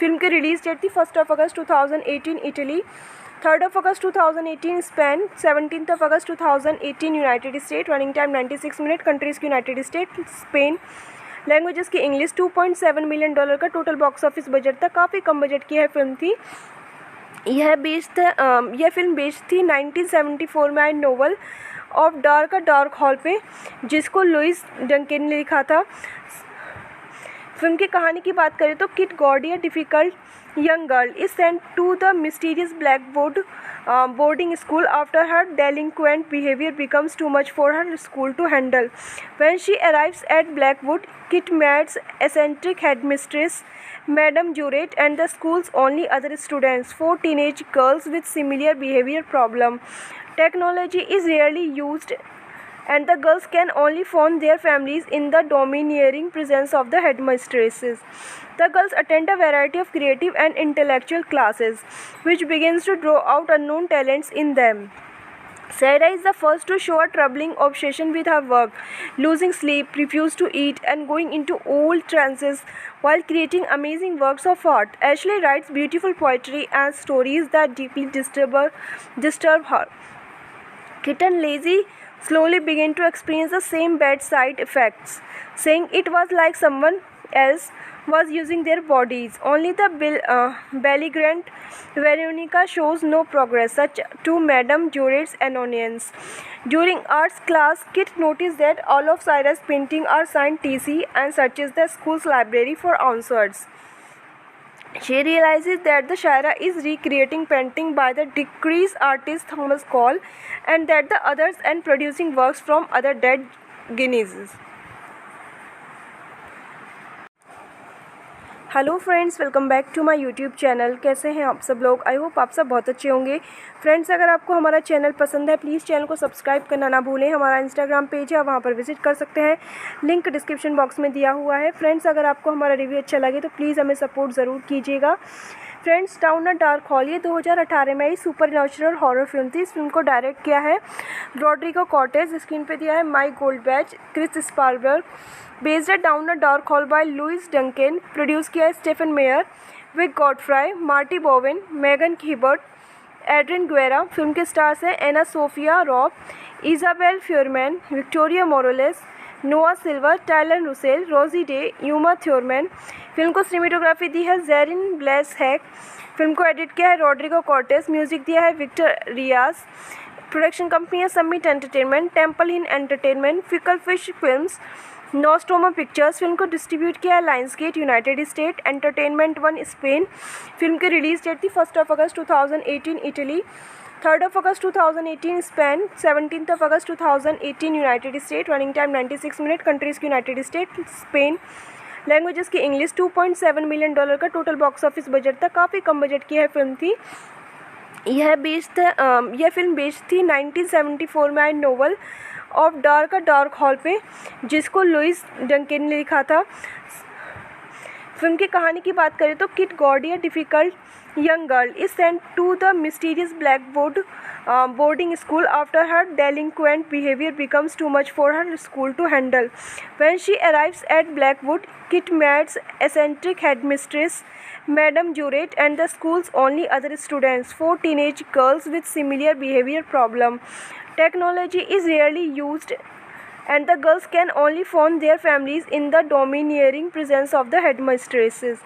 Film की रिलीज डेट थी 1 अगस्त 2018 इटली, 3 अगस्त 2018 स्पेन, 17 अगस्त 2018 United State. Running time 96 minute. Countries की United State, Spain. Languages की English. $2.7 million का total box office budget था। काफ़ी कम बजट की है फिल्म थी। यह फिल्म बेस्ड थी 1974 में आई नोवेल ऑफ डार्क हॉल पे, जिसको लुइस डंकेन ने लिखा था। फिल्म की कहानी की बात करें तो kid gaudy, a difficult young girl, is sent to the mysterious Blackwood boarding school after her delinquent behavior becomes too much for her school to handle. When she arrives at Blackwood, Kit meets eccentric headmistress Madame Jurett and the school's only other students, 4 teenage girls with similar behavior problem. Technology is rarely used and the girls can only phone their families in the domineering presence of the headmistresses. The girls attend a variety of creative and intellectual classes, which begins to draw out unknown talents in them. Sarah is the first to show a troubling obsession with her work, losing sleep, refuse to eat, and going into old trances while creating amazing works of art. Ashley writes beautiful poetry and stories that deeply disturb her. Kitten Lazy slowly began to experience the same bad side effects, saying it was like someone else was using their bodies. Only the belligerent Veronica shows no progress, such to Madame Jurett's annoyance. During arts class, Kit noticed that all of Cyrus' paintings are signed TC and searches the school's library for answers. She realizes that the Shira is recreating painting by the deceased artist Thomas Cole and that the others and producing works from other dead Guineas. Hello friends, welcome back to my YouTube channel. कैसे हैं आप सब लोग? I hope आप सब बहुत अच्छे होंगे। फ्रेंड्स, अगर आपको हमारा चैनल पसंद है प्लीज़ चैनल को सब्सक्राइब करना ना भूलें। हमारा इंस्टाग्राम पेज है, वहाँ पर विजिट कर सकते हैं, लिंक डिस्क्रिप्शन बॉक्स में दिया हुआ है। फ्रेंड्स, अगर आपको हमारा रिव्यू अच्छा लगे तो प्लीज़ हमें सपोर्ट ज़रूर कीजिएगा। Friends, down a dark hall ये 2018 में आई सुपर नेचुरल हॉरर फिल्म थी। इस फिल्म को डायरेक्ट किया है रॉड्रिगो कॉर्टेज, स्क्रीन पे दिया है Mike Goldbach, Chris स्पारबर्ग, based है down a dark hall by Louis Duncan, produce किया है Stephen Meyer, Wick Godfrey, Marty Bowen, Megan Hibbert, Adrian Guerra. Film के स्टार्स हैं एना Sophia Robb, Isabel Fuhrman, Victoria Moroles, Noah Silver, टाइलन Russell, Rosie Day, Uma Thurman. Film को cinematography दी है Jerin bless hack. Film को edit किया है Rodrigo Cortes, music दिया है विक्टर रियाज। प्रोडक्शन कंपनी है Summit Entertainment, Temple Hill Entertainment, Fickle Fish Films, नोस्टोमा Pictures. Film को डिस्ट्रीब्यूट किया है Lionsgate United State, Entertainment One Spain. Film की रिलीज डेट थी 1 अगस्त 2018 इटली, 3 अगस्त 2018 स्पेन, 17 अगस्त 2018 United State. Running time 96 minute. Countries की United State, Spain. Languages की English. $2.7 million का total box office budget था। काफ़ी कम बजट की है फिल्म थी। यह फिल्म बेस्ड थी 1974 में आई नोवेल ऑफ डार्क हॉल पे, जिसको लुइस डंकेन ने लिखा था। फिल्म की कहानी की बात करें तो kit gaudy, a difficult young girl, is sent to the mysterious Blackwood boarding school after her delinquent behavior becomes too much for her school to handle. When she arrives at Blackwood, Kit meets eccentric headmistress Madame Jurett and the school's only other students, 4 teenage girls with similar behavior problem. Technology is rarely used and the girls can only phone their families in the domineering presence of the headmistresses.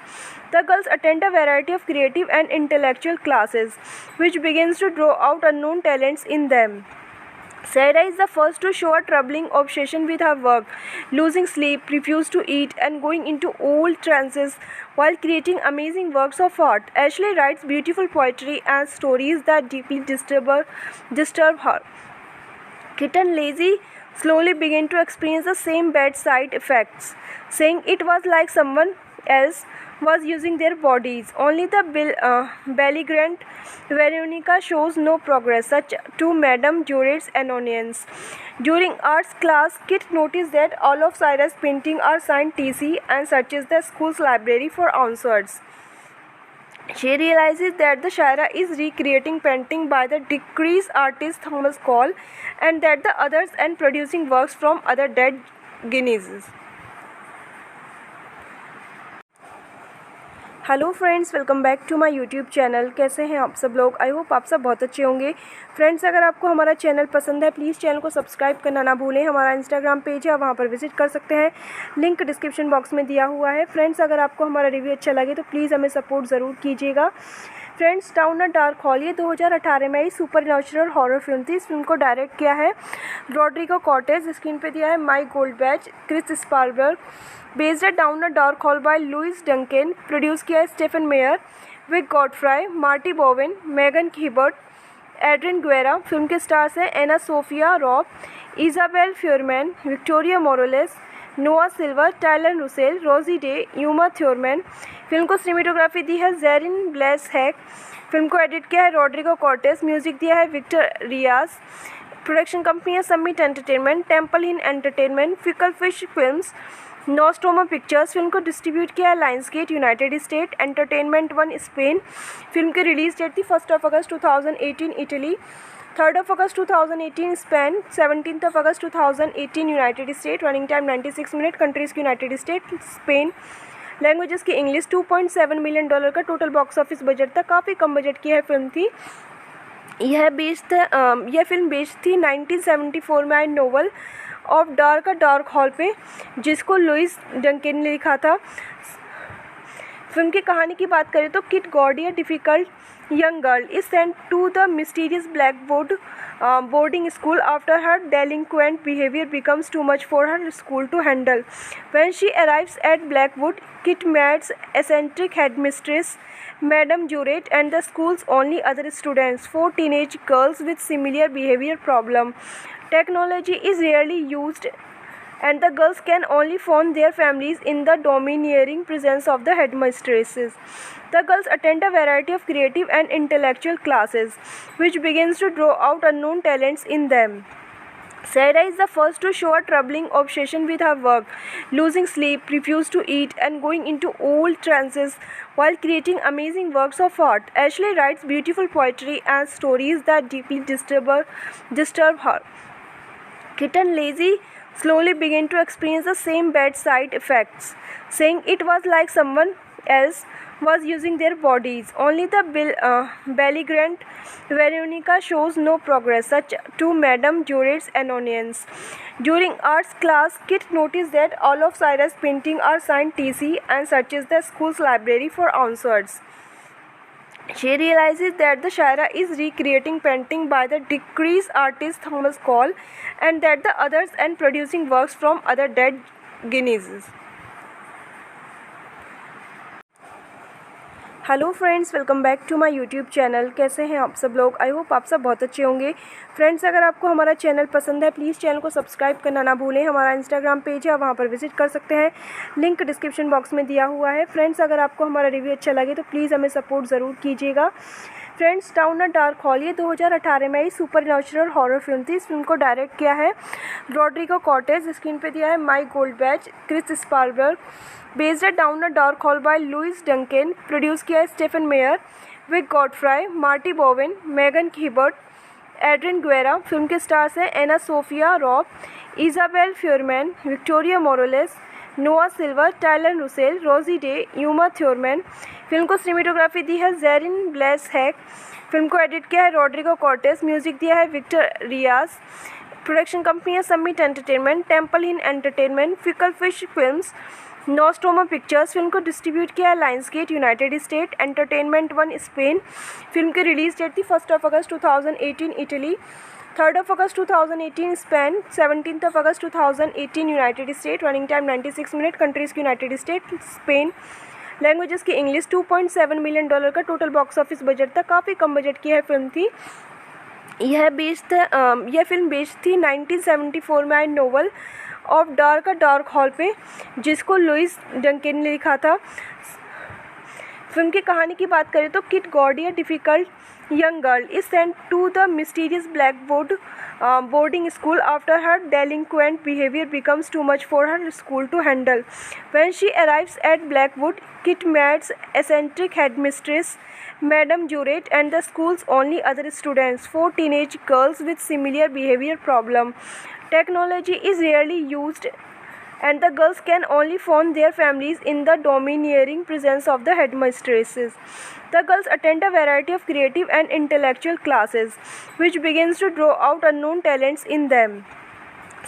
The girls attend a variety of creative and intellectual classes, which begins to draw out unknown talents in them. Sarah is the first to show a troubling obsession with her work, losing sleep, refuse to eat, and going into old trances while creating amazing works of art. Ashley writes beautiful poetry and stories that deeply disturb her. Kit and Lizzie slowly began to experience the same bad side effects, saying it was like someone else was using their bodies. Only the belligerent Veronica shows no progress, such to Madame Jurett's annoyance. During arts class, Kit noticed that all of Cyrus' paintings are signed TC and searches the school's library for answers. She realizes that the Shira is recreating painting by the deceased artist Thomas Cole and that the others and producing works from other dead geniuses. Hello friends, welcome back to my YouTube channel. कैसे हैं आप सब लोग? I hope आप सब बहुत अच्छे होंगे। फ्रेंड्स, अगर आपको हमारा चैनल पसंद है प्लीज़ चैनल को सब्सक्राइब करना ना भूलें। हमारा इंस्टाग्राम पेज है, वहाँ पर विजिट कर सकते हैं, लिंक डिस्क्रिप्शन बॉक्स में दिया हुआ है। फ्रेंड्स, अगर आपको हमारा रिव्यू अच्छा लगे तो प्लीज़ हमें सपोर्ट ज़रूर कीजिएगा। Friends, down a dark hall ये 2018 में आई सुपर नेचुरल हॉरर फिल्म थी। इस फिल्म को डायरेक्ट किया है रॉड्रिगो कॉर्टेज, स्क्रीन पे दिया है Mike Goldbach, Chris स्पारबर्ग, based है down a dark hall by Louis Duncan, produce किया है Stephen Meyer, Wick Godfrey, Marty Bowen, Megan Hibbert, Adrian Guerra. Film के स्टार्स हैं एना Sophia Robb, Isabel Fuhrman, Victoria Moroles, Noah Silver, टाइलन Russell, Rosie Day, Uma Thurman. Film को cinematography दी है Jerin bless hack. Film को edit किया है Rodrigo Cortes, music दिया है विक्टर रियाज। प्रोडक्शन कंपनी है Summit Entertainment, Temple Hill Entertainment, Fickle Fish Films, नोस्टोमा Pictures. Film को डिस्ट्रीब्यूट किया है Lionsgate United State, Entertainment One Spain. Film की रिलीज डेट थी 1 अगस्त 2018 इटली, 3 अगस्त 2018 स्पेन, 17 अगस्त 2018 United State. Running time 96 minute. Countries की United State, Spain. Languages की English. $2.7 million का total box office budget था। काफ़ी कम बजट की है फिल्म थी। यह फिल्म बेस्ड थी 1974 में आई नोवेल ऑफ डार्क हॉल पे, जिसको लुइस डंकेन ने लिखा था। फिल्म की कहानी की बात करें तो kit gaudy, a difficult young girl, is sent to the mysterious Blackwood boarding school after her delinquent behavior becomes too much for her school to handle. When she arrives at Blackwood, Kit meets eccentric headmistress Madame Jurett and the school's only other students, 4 teenage girls with similar behavior problem. Technology is rarely used and the girls can only phone their families in the domineering presence of the headmistresses. The girls attend a variety of creative and intellectual classes, which begins to draw out unknown talents in them. Sarah is the first to show a troubling obsession with her work, losing sleep, refused to eat, and going into old trances while creating amazing works of art. Ashley writes beautiful poetry and stories that deeply disturb her. Kitten Lazy slowly began to experience the same bad side effects, saying it was like someone else was using their bodies. Only the belligerent Veronica shows no progress, such to Madame Juret's annoyance. During arts class, Kit noticed that all of Cyrus' paintings are signed TC and searches the school's library for answers. She realizes that the Shira is recreating painting by the deceased artist Thomas Cole and that the others and producing works from other dead Guineas. Hello friends, welcome back to my YouTube channel. कैसे हैं आप सब लोग? I hope आप सब बहुत अच्छे होंगे। फ्रेंड्स, अगर आपको हमारा चैनल पसंद है प्लीज़ चैनल को सब्सक्राइब करना ना भूलें। हमारा इंस्टाग्राम पेज है, वहाँ पर विजिट कर सकते हैं, लिंक डिस्क्रिप्शन बॉक्स में दिया हुआ है। फ्रेंड्स, अगर आपको हमारा रिव्यू अच्छा लगे तो प्लीज़ हमें सपोर्ट ज़रूर कीजिएगा। Friends, down a dark hall ये 2018 में आई सुपर नेचुरल हॉरर फिल्म थी। इस फिल्म को डायरेक्ट किया है रॉड्रिगो कॉर्टेज, स्क्रीन पे दिया है माइक गोल्डबैच, क्रिस स्पारबर्ग। बेस्ड है down a dark hall by Louis Duncan, produce किया है Stephen Meyer, Wick Godfrey, Marty Bowen, Megan Hibbert, Adrian Guerra. Film के स्टार्स हैं एना Sophia Robb, Isabel Fuhrman, Victoria Moroles, Noah Silver, टाइलन Russell, Rosie Day, Uma Thurman. Film को cinematography दी है Jerin bless hack. Film को edit किया है Rodrigo Cortes, music दिया है विक्टर रियाज। प्रोडक्शन कंपनी है Summit Entertainment, Temple Hill Entertainment, Fickle Fish Films, नोस्टोमा Pictures. Film को डिस्ट्रीब्यूट किया है Lionsgate United State, Entertainment One Spain. Film की रिलीज डेट थी 1 अगस्त 2018 इटली, 3 अगस्त 2018 स्पेन, 17 अगस्त 2018 United State. Running time 96 minute. Countries की United State, Spain. Languages की English. $2.7 million का total box office budget था। काफ़ी कम बजट की है फिल्म थी। यह फिल्म बेस्ड थी 1974 में आई नोवेल ऑफ डार्क हॉल पे, जिसको लुइस डंकेन ने लिखा था। फिल्म की कहानी की बात करें तो kit gaudy, a difficult young girl, is sent to the mysterious Blackwood boarding school after her delinquent behavior becomes too much for her school to handle. When she arrives at Blackwood, Kit meets eccentric headmistress Madame Juret and the school's only other students, 4 teenage girls with similar behavior problem. Technology is rarely used and the girls can only phone their families in the domineering presence of the headmistresses. The girls attend a variety of creative and intellectual classes, which begins to draw out unknown talents in them.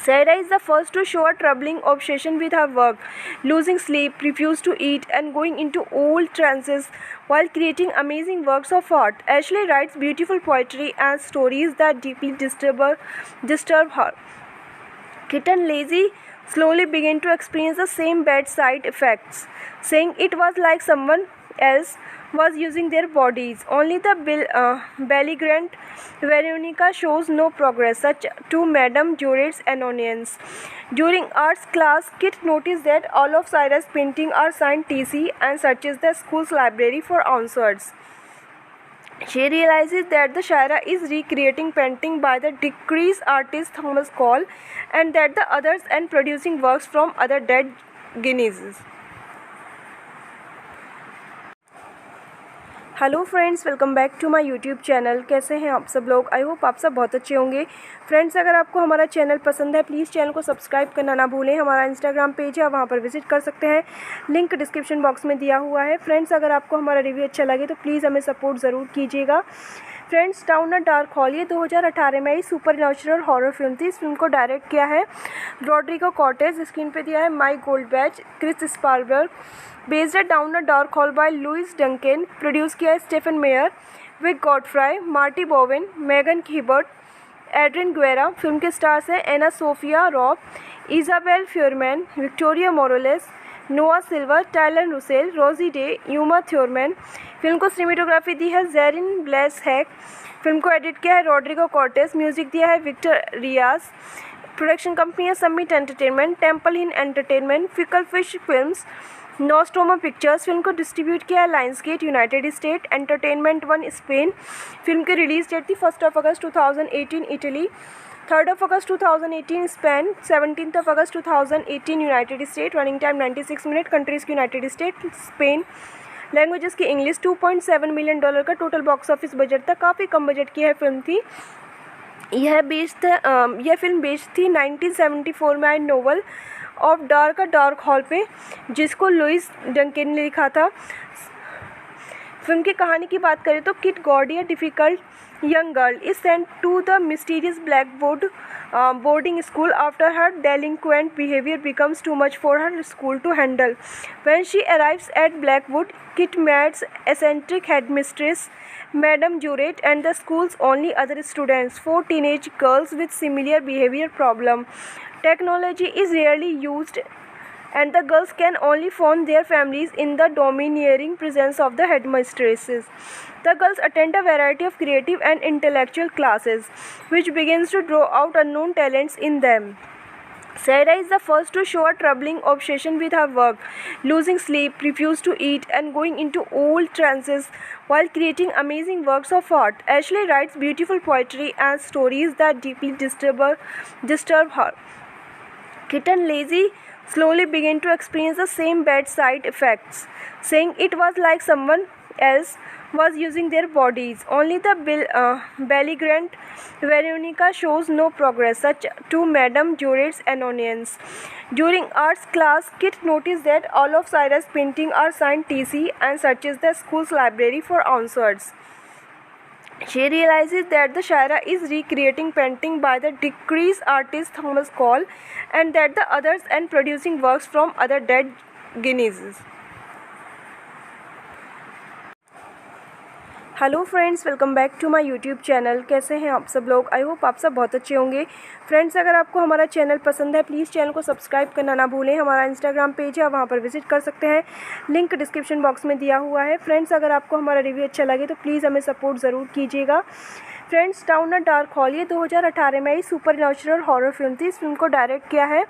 Sarah is the first to show a troubling obsession with her work, losing sleep, refused to eat, and going into old trances while creating amazing works of art. Ashley writes beautiful poetry and stories that deeply disturb her. Kitten Lazy slowly began to experience the same bad side effects, saying it was like someone else was using their bodies. Only the belligerent Veronica shows no progress, such to Madame Juret's annoyance. During arts class, Kit noticed that all of Cyrus' paintings are signed TC and searches the school's library for answers. She realizes that the Shira is recreating painting by the deceased artist Thomas Cole and that the others and producing works from other dead Guineas. Hello friends, welcome back to my YouTube channel. कैसे हैं आप सब लोग? I hope आप सब बहुत अच्छे होंगे। फ्रेंड्स, अगर आपको हमारा चैनल पसंद है प्लीज़ चैनल को सब्सक्राइब करना ना भूलें। हमारा इंस्टाग्राम पेज है, वहाँ पर विजिट कर सकते हैं, लिंक डिस्क्रिप्शन बॉक्स में दिया हुआ है। फ्रेंड्स, अगर आपको हमारा रिव्यू अच्छा लगे तो प्लीज़ हमें सपोर्ट ज़रूर कीजिएगा। Friends, down a dark hall ये 2018 में आई सुपर नेचुरल हॉरर फिल्म थी। इस फिल्म को डायरेक्ट किया है रॉड्रिगो कॉर्टेज, स्क्रीन पे दिया है माइक गोल्डबैच, क्रिस स्पारबर्ग। बेस्ड है down a dark hall by Louis Duncan, produce किया है Stephen Meyer, Wick Godfrey, Marty Bowen, Megan Hibbert, Adrian Guerra. Film के स्टार्स हैं एना Sophia Robb, Isabel Fuhrman, Victoria Moroles, Noah Silver, टाइलन Russell, Rosie Day, Uma Thurman. Film को cinematography दी है Jerin bless hack. Film को edit किया है Rodrigo Cortes, music दिया है विक्टर रियाज। प्रोडक्शन कंपनी है Summit Entertainment, Temple Hill Entertainment, Fickle Fish Films, नोस्टोमा Pictures. Film को डिस्ट्रीब्यूट किया है Lionsgate United State, Entertainment One Spain. Film की रिलीज डेट थी 1 अगस्त 2018 Italy, 3rd of August 2018 Spain, 17th of August 2018 United States, running time 96 minute, countries की United State, Spain, languages की English. $2.7 million का total box office budget था, काफ़ी कम budget की है film थी। यह फिल्म बेस्ड थी 1974 में आई नोवेल ऑफ डार्क हॉल पे, जिसको लुइस डंकेन ने लिखा था। फिल्म की कहानी की बात करें तो kit gaudy, a difficult young girl, is sent to the mysterious Blackwood boarding school after her delinquent behavior becomes too much for her school to handle. When she arrives at Blackwood, Kit meets eccentric headmistress Madame Jurett and the school's only other students, 4 teenage girls with similar behavior problem. Technology is rarely used and the girls can only phone their families in the domineering presence of the headmistresses. The girls attend a variety of creative and intellectual classes, which begins to draw out unknown talents in them. Sarah is the first to show a troubling obsession with her work, losing sleep, refuse to eat, and going into old trances while creating amazing works of art. Ashley writes beautiful poetry and stories that deeply disturb her. Kit and Lizzie slowly began to experience the same bad side effects, saying it was like someone else was using their bodies. Only the belligerent Veronica shows no progress, such to Madame Jurett's annoyance. During arts class, Kit noticed that all of Cyrus' paintings are signed TC and searches the school's library for answers. She realizes that the Shira is recreating painting by the deceased artist Thomas Cole and that the others and producing works from other dead Guineas. Hello friends, welcome back to my YouTube channel. कैसे हैं आप सब लोग? I hope आप सब बहुत अच्छे होंगे। फ्रेंड्स, अगर आपको हमारा चैनल पसंद है प्लीज़ चैनल को सब्सक्राइब करना ना भूलें। हमारा इंस्टाग्राम पेज है, वहाँ पर विजिट कर सकते हैं, लिंक डिस्क्रिप्शन बॉक्स में दिया हुआ है। फ्रेंड्स, अगर आपको हमारा रिव्यू अच्छा लगे तो प्लीज़ हमें सपोर्ट ज़रूर कीजिएगा। Friends, down a dark hall ये 2018 में आई सुपर नेचुरल हॉरर फिल्म थी। इस फिल्म को डायरेक्ट किया है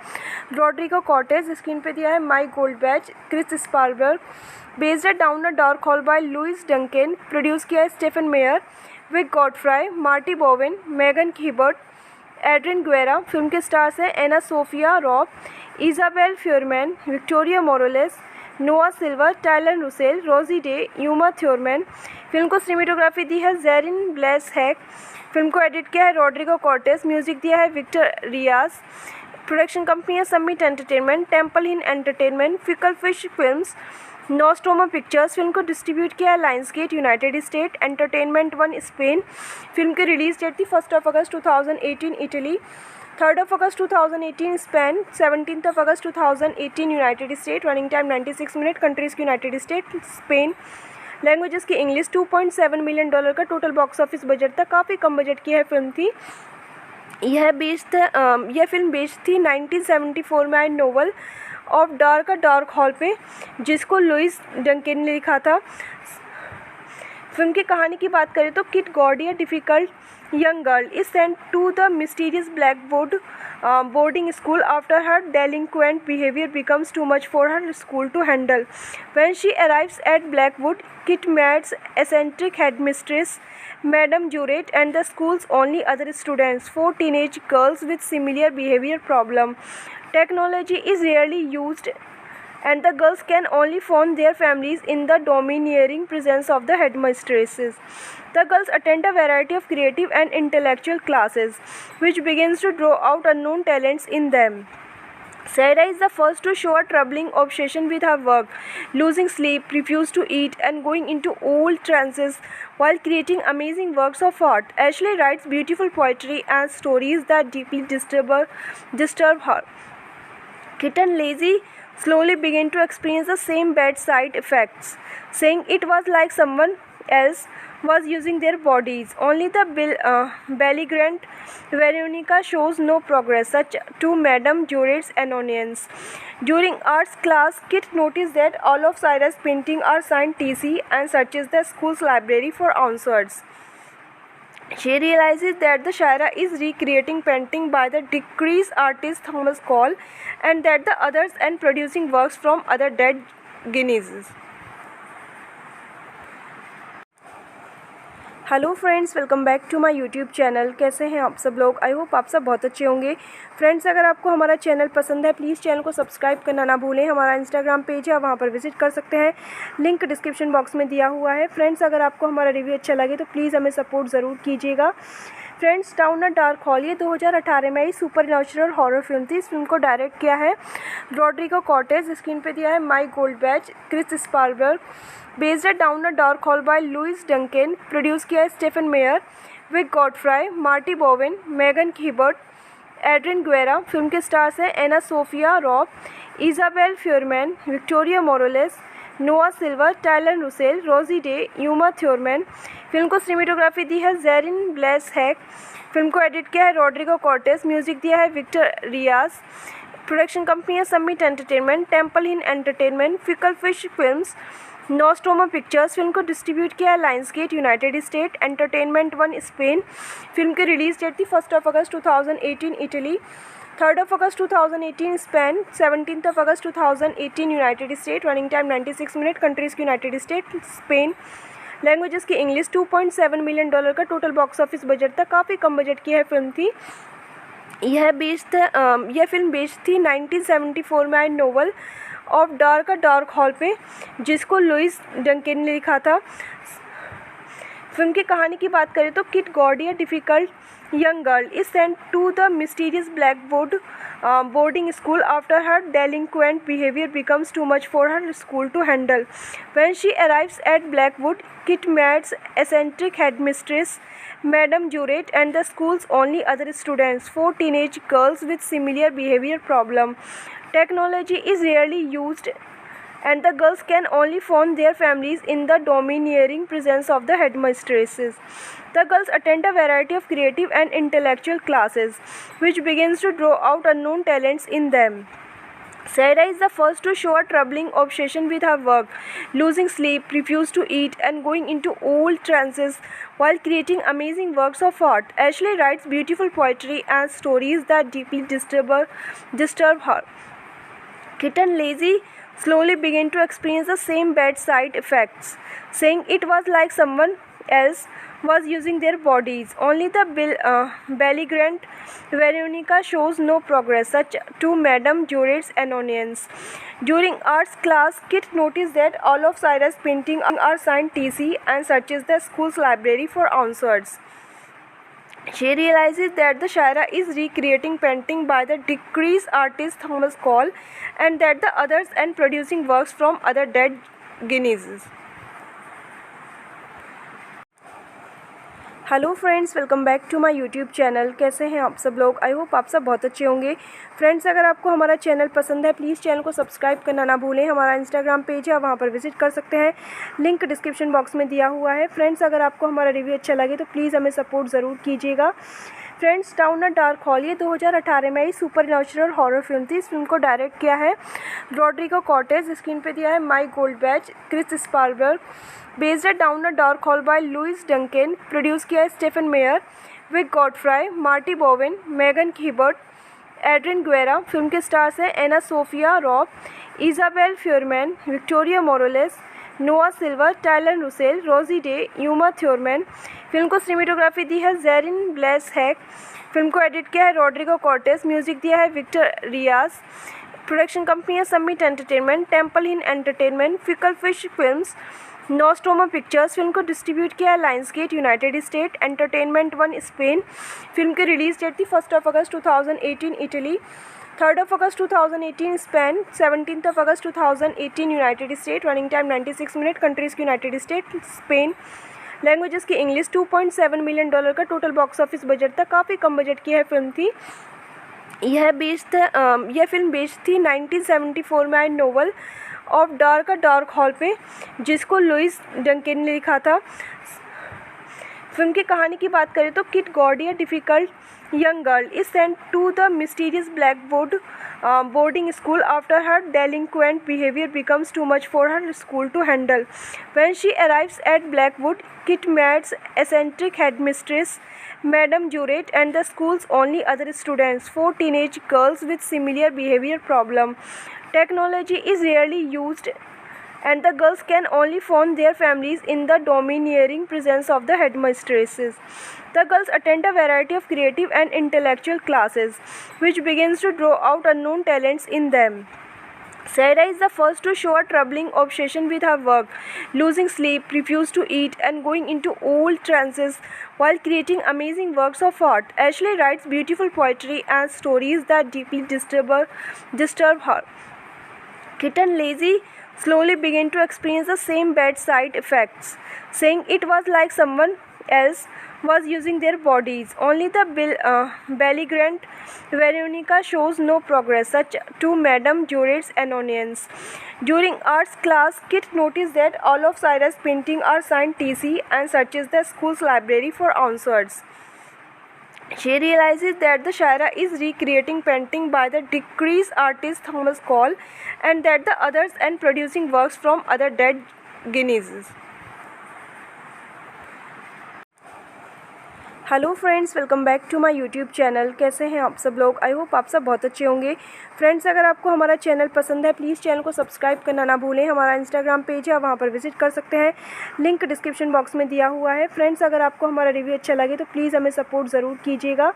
रॉड्रिगो कॉर्टेज, स्क्रीन पे दिया है Mike Goldbach, Chris Spalberg. Based है down a dark hall by Louis Duncan. Produce किया है Stephen Meyer, Wick Godfrey, Marty Bowen, Megan Hibbert, Adrian Guerra. Film के स्टार्स हैं एना Sophia Robb, Isabel Fuhrman, Victoria Moroles, Noah Silver, टाइलन Russell, Rosie Day, Uma Thurman. Film को cinematography दी है Jerin bless hack. Film को edit किया है Rodrigo Cortes. Music दिया है विक्टर रियाज। प्रोडक्शन कंपनी है Summit Entertainment, Temple Hill Entertainment, Fickle Fish Films, नोस्टोमा Pictures. Film को डिस्ट्रीब्यूट किया है Lionsgate United State, Entertainment One Spain. Film की रिलीज डेट थी 1 अगस्त 2018 Italy, 3rd of August 2018 Spain, 17th of August 2018 United State, running time 96 minute, countries की United State, Spain, languages की English. $2.7 million का total box office budget था, काफ़ी कम budget की है film थी। यह फिल्म बेस्ड थी 1974 में आई नोवेल ऑफ डार्क हॉल पे, जिसको लुइस डंकेन ने लिखा था। फिल्म की कहानी की बात करें तो kit gaudy, a difficult young girl, is sent to the mysterious Blackwood boarding school after her delinquent behavior becomes too much for her school to handle. When she arrives at Blackwood, Kit meets eccentric headmistress Madame Jurett and the school's only other students, 4 teenage girls with similar behavior problem. Technology is rarely used and the girls can only phone their families in the domineering presence of the headmistresses. The girls attend a variety of creative and intellectual classes, which begins to draw out unknown talents in them. Sarah is the first to show a troubling obsession with her work, losing sleep, refuse to eat, and going into old trances while creating amazing works of art. Ashley writes beautiful poetry and stories that deeply disturb her. Kit and Lizzie slowly began to experience the same bad side effects, saying it was like someone else was using their bodies. Only the belligerent Veronica shows no progress, such to Madame Jurett's annoyance. During arts class, Kit noticed that all of Cyrus' paintings are signed TC and searches the school's library for answers. She realizes that the Shira is recreating painting by the deceased artist Thomas Cole and that the others and producing works from other dead Guineas. Hello friends, welcome back to my YouTube channel. कैसे हैं आप सब लोग? I hope आप सब बहुत अच्छे होंगे। फ्रेंड्स, अगर आपको हमारा चैनल पसंद है प्लीज़ चैनल को सब्सक्राइब करना ना भूलें। हमारा इंस्टाग्राम पेज है, वहाँ पर विजिट कर सकते हैं, लिंक डिस्क्रिप्शन बॉक्स में दिया हुआ है। फ्रेंड्स, अगर आपको हमारा रिव्यू अच्छा लगे तो प्लीज़ हमें सपोर्ट ज़रूर कीजिएगा। Friends, down a dark hall ये 2018 में आई सुपर नेचुरल हॉरर फिल्म थी। इस फिल्म को डायरेक्ट किया है रॉड्रिगो कॉर्टेज, स्क्रीन पे दिया है माइक गोल्डबैच, क्रिस स्पारबर्ग। बेस्ड है down a dark hall by Louis Duncan, produce किया है Stephen Meyer, Wick Godfrey, Marty Bowen, Megan Hibbert, Adrian Guerra. Film के स्टार्स हैं एना Sophia Robb, Isabel Fuhrman, Victoria Moroles, Noah Silver, टाइलन Russell, Rosie Day, Uma Thurman. Film को cinematography दी है Jerin bless hack. Film को edit किया है Rodrigo Cortes, music दिया है विक्टर रियाज। प्रोडक्शन कंपनी है Summit Entertainment, Temple Hill Entertainment, Fickle Fish Films, Nostromo Pictures. Film को डिस्ट्रीब्यूट किया है Lionsgate United State, Entertainment One Spain. Film की रिलीज डेट थी 1 अगस्त 2018 इटली, 3 अगस्त 2018 स्पेन, 17 अगस्त 2018 United State. Running time 96 minute. Countries की United State, Spain. Languages की English. $2.7 million का total box office budget था। काफ़ी कम बजट की है फिल्म थी। यह फिल्म बेस्ड थी 1974 में आई नोवेल ऑफ डार्क हॉल पे, जिसको लुइस डंकेन ने लिखा था। फिल्म की कहानी की बात करें तो kit gaudy, a difficult young girl, is sent to the mysterious Blackwood boarding school after her delinquent behavior becomes too much for her school to handle. When she arrives at Blackwood, Kit meets eccentric headmistress Madame Jurett and the school's only other students, 4 teenage girls with similar behavior problem. Technology is rarely used and the girls can only phone their families in the domineering presence of the headmistresses. The girls attend a variety of creative and intellectual classes, which begins to draw out unknown talents in them. Sarah is the first to show a troubling obsession with her work, losing sleep, refuse to eat, and going into old trances while creating amazing works of art. Ashley writes beautiful poetry and stories that deeply disturb her. Kit and Lazy slowly began to experience the same bad side effects, saying it was like someone else was using their bodies. Only the belligerent Veronica shows no progress, such to Madame Jurett's annoyance. During arts class, Kit noticed that all of Cyrus' paintings are signed TC and searches the school's library for answers. She realizes that the Shira is recreating painting by the deceased artist Thomas Cole and that the others and producing works from other dead Guineas. Hello friends, welcome back to my YouTube channel. कैसे हैं आप सब लोग? I hope आप सब बहुत अच्छे होंगे। फ्रेंड्स, अगर आपको हमारा चैनल पसंद है प्लीज़ चैनल को सब्सक्राइब करना ना भूलें। हमारा इंस्टाग्राम पेज है, वहाँ पर विजिट कर सकते हैं, लिंक डिस्क्रिप्शन बॉक्स में दिया हुआ है। फ्रेंड्स, अगर आपको हमारा रिव्यू अच्छा लगे तो प्लीज़ हमें सपोर्ट ज़रूर कीजिएगा। Friends, down a dark hall ये 2018 में आई सुपर नेचुरल हॉरर फिल्म थी। इस फिल्म को डायरेक्ट किया है रॉड्रिगो कॉर्टेज, स्क्रीन पे दिया है माइक गोल्डबैच, क्रिस स्पारबर्ग। बेस्ड है down a dark hall by Louis Duncan, produce किया है Stephen Meyer, Wick Godfrey, Marty Bowen, Megan Hibbert, Adrian Guerra. Film के स्टार्स हैं एना Sophia Robb, Isabel Fuhrman, Victoria Moroles, Noah Silver, टाइलन Russell, Rosie Day, Uma Thurman. Film को cinematography दी है Jerin bless hack. Film को edit किया है Rodrigo Cortes, music दिया है विक्टर रियाज। प्रोडक्शन कंपनी है Summit Entertainment, Temple Hill Entertainment, Fickle Fish Films, Nostromo Pictures. Film को डिस्ट्रीब्यूट किया है Lionsgate United State, Entertainment One Spain. Film की रिलीज डेट थी 1 अगस्त 2018 इटली, 3 अगस्त 2018 स्पेन, 17 अगस्त 2018 United State. Running time 96 minute. Countries की United State, Spain. Languages की English. $2.7 million का total box office budget था। काफ़ी कम बजट की है फिल्म थी। यह फिल्म बेस्ड थी 1974 में आई नोवेल ऑफ डार्क हॉल पे, जिसको लुइस डंकेन ने लिखा था। फिल्म की कहानी की बात करें तो kit gaudy, a difficult young girl, is sent to the mysterious Blackwood boarding school after her delinquent behavior becomes too much for her school to handle. When she arrives at Blackwood, Kit meets eccentric headmistress Madame Jurett and the school's only other students, 4 teenage girls with similar behavior problem. Technology is rarely used and the girls can only phone their families in the domineering presence of the headmistresses. The girls attend a variety of creative and intellectual classes, which begins to draw out unknown talents in them. Sarah is the first to show a troubling obsession with her work, losing sleep, refusing to eat, and going into old trances while creating amazing works of art. Ashley writes beautiful poetry and stories that deeply disturb her. Kitten Lazy slowly began to experience the same bad side effects, saying it was like someone else was using their bodies. Only the belligerent Veronica shows no progress, such to Madame Juret's annoyance. During arts class, Kit noticed that all of Cyrus' paintings are signed TC and searches the school's library for answers. She realizes that the Shira is recreating painting by the deceased artist Thomas Cole and that the others and producing works from other dead Guineas. Hello friends, welcome back to my YouTube channel. कैसे हैं आप सब लोग? I hope आप सब बहुत अच्छे होंगे। फ्रेंड्स, अगर आपको हमारा चैनल पसंद है प्लीज़ चैनल को सब्सक्राइब करना ना भूलें। हमारा इंस्टाग्राम पेज है, वहाँ पर विजिट कर सकते हैं, लिंक डिस्क्रिप्शन बॉक्स में दिया हुआ है। फ्रेंड्स, अगर आपको हमारा रिव्यू अच्छा लगे तो प्लीज़ हमें सपोर्ट ज़रूर कीजिएगा।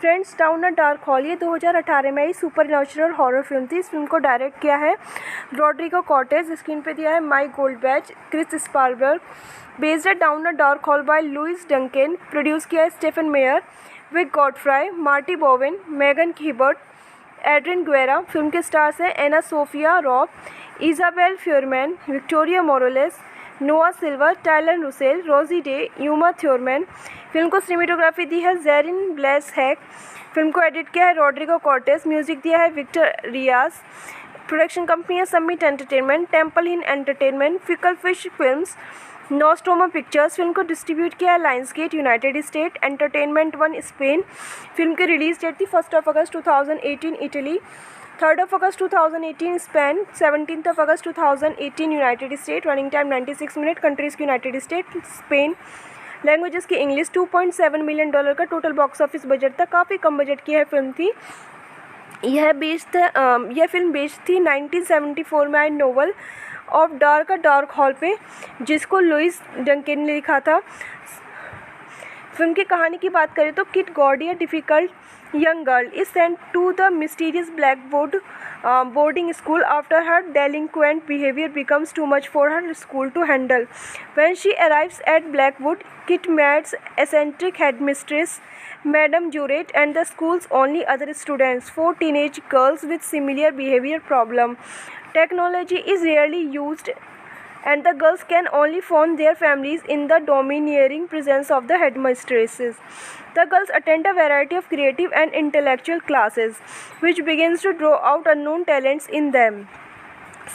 Friends, down a dark hall ये 2018 में आई सुपर नेचुरल हॉरर फिल्म थी। इस फिल्म को डायरेक्ट किया है रॉड्रिगो कॉर्टेज, स्क्रीन पे दिया है माइक गोल्डबैच, क्रिस स्पारबर्ग। बेस्ड है down a dark hall by Louis Duncan, produce किया है Stephen Meyer, Wick Godfrey, Marty Bowen, Megan Hibbert, Adrian Guerra. Film के स्टार्स हैं एना Sophia Robb, Isabel Fuhrman, Victoria Moroles, Noah Silver, टाइलन Russell, Rosie Day, Uma Thurman. Film को cinematography दी है Jerin bless hack. Film को edit किया है Rodrigo Cortes, music दिया है विक्टर रियाज। प्रोडक्शन कंपनी है Summit Entertainment, Temple Hill Entertainment, Fickle Fish Films, नोस्टोमा Pictures. Film को डिस्ट्रीब्यूट किया है Lionsgate United State, Entertainment One Spain. Film की रिलीज डेट थी 1 अगस्त 2018 इटली, 3 अगस्त 2018 स्पेन, 17 अगस्त 2018 United State. Running time 96 minute. Countries की United State, Spain. Languages की English. $2.7 million का total box office budget था। काफ़ी कम बजट की है फिल्म थी। यह फिल्म बेस्ड थी 1974 में आई नोवेल ऑफ डार्क हॉल पे, जिसको लुइस डंकेन ने लिखा था। फिल्म की कहानी की बात करें तो kit gaudy, a difficult young girl, is sent to the mysterious Blackwood boarding school after her delinquent behavior becomes too much for her school to handle. When she arrives at Blackwood, Kit meets eccentric headmistress Madame Juret and the school's only other students, 4 teenage girls with similar behavior problem. Technology is rarely used and the girls can only phone their families in the domineering presence of the headmistresses. The girls attend a variety of creative and intellectual classes, which begins to draw out unknown talents in them.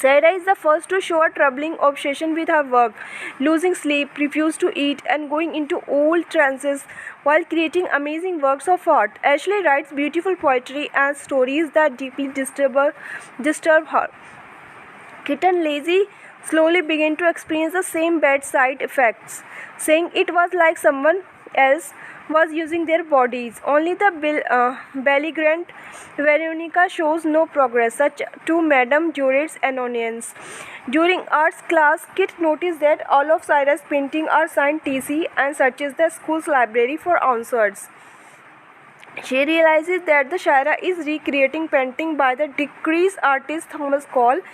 Sarah is the first to show a troubling obsession with her work, losing sleep, refusing to eat, and going into old trances while creating amazing works of art. Ashley writes beautiful poetry and stories that deeply disturb her. Kitten Lazy slowly began to experience the same bad side effects, saying it was like someone else was using their bodies. Only the belligerent Veronica shows no progress, such to Madame Juret's annoyance. During arts class, Kit noticed that all of Cyrus' paintings are signed TC and searches the school's library for answers. She realizes that the Shira is recreating painting by the deceased artist Thomas Cole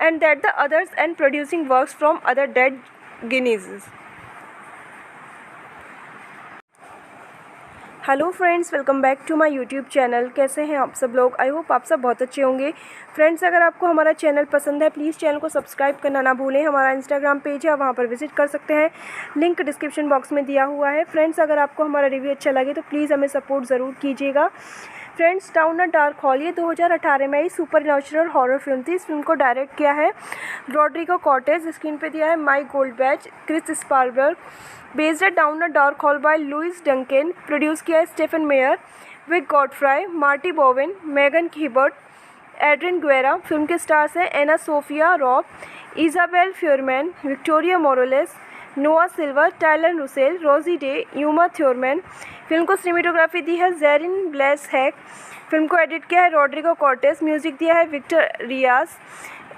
and that the others and producing works from other dead Guineas. Hello friends, welcome back to my YouTube channel. कैसे हैं आप सब लोग? I hope आप सब बहुत अच्छे होंगे। फ्रेंड्स, अगर आपको हमारा चैनल पसंद है प्लीज़ चैनल को सब्सक्राइब करना ना भूलें। हमारा इंस्टाग्राम पेज है, वहाँ पर विजिट कर सकते हैं, लिंक डिस्क्रिप्शन बॉक्स में दिया हुआ है। फ्रेंड्स, अगर आपको हमारा रिव्यू अच्छा लगे तो प्लीज़ हमें सपोर्ट ज़रूर कीजिएगा। Friends, down a dark hall ये 2018 में आई सुपर नेचुरल हॉरर फिल्म थी। इस फिल्म को डायरेक्ट किया है रॉड्रिगो कॉर्टेज, स्क्रीन पे दिया है माइक गोल्डबैच, क्रिस स्पारबर्ग। बेस्ड है down a dark hall by Louis Duncan, produce किया है Stephen Meyer, Wick Godfrey, Marty Bowen, Megan Hibbert, Adrian Guerra. Film के स्टार्स हैं एना Sophia Robb, Isabel Fuhrman, Victoria Moroles, Noah Silver, टाइलन Russell, Rosie Day, Uma Thurman. Film को cinematography दी है Jerin bless hack. Film को edit किया है Rodrigo Cortes, music दिया है विक्टर रियाज।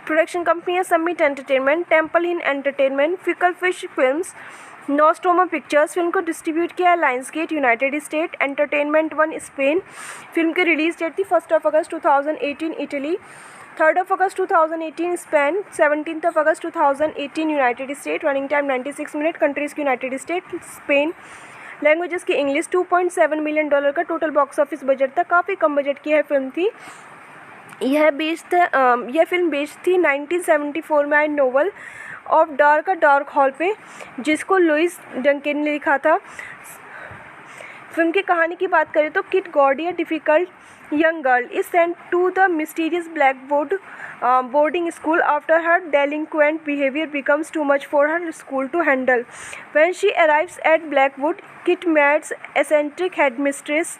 Production company है Summit Entertainment, Temple Inn Entertainment, Fickle Fish Films, Nostromo Pictures. Film को डिस्ट्रीब्यूट किया है Lionsgate United State, Entertainment One Spain. Film की रिलीज डेट थी 1 अगस्त 2018 इटली, 3 अगस्त 2018 स्पेन, 17 अगस्त 2018 United State. Running time 96 minute. Countries की United State, Spain. Languages की English. $2.7 million का total box office budget था. काफ़ी कम बजट की है फिल्म थी. यह फिल्म बेस्ड थी 1974 में आई नोवेल ऑफ डार्क हॉल पे, जिसको लुइस डंकेन ने लिखा था. फिल्म की कहानी की बात करें तो kit gaudy, a difficult young girl, is sent to the mysterious Blackwood boarding school after her delinquent behavior becomes too much for her school to handle. When she arrives at Blackwood, Kit meets eccentric headmistress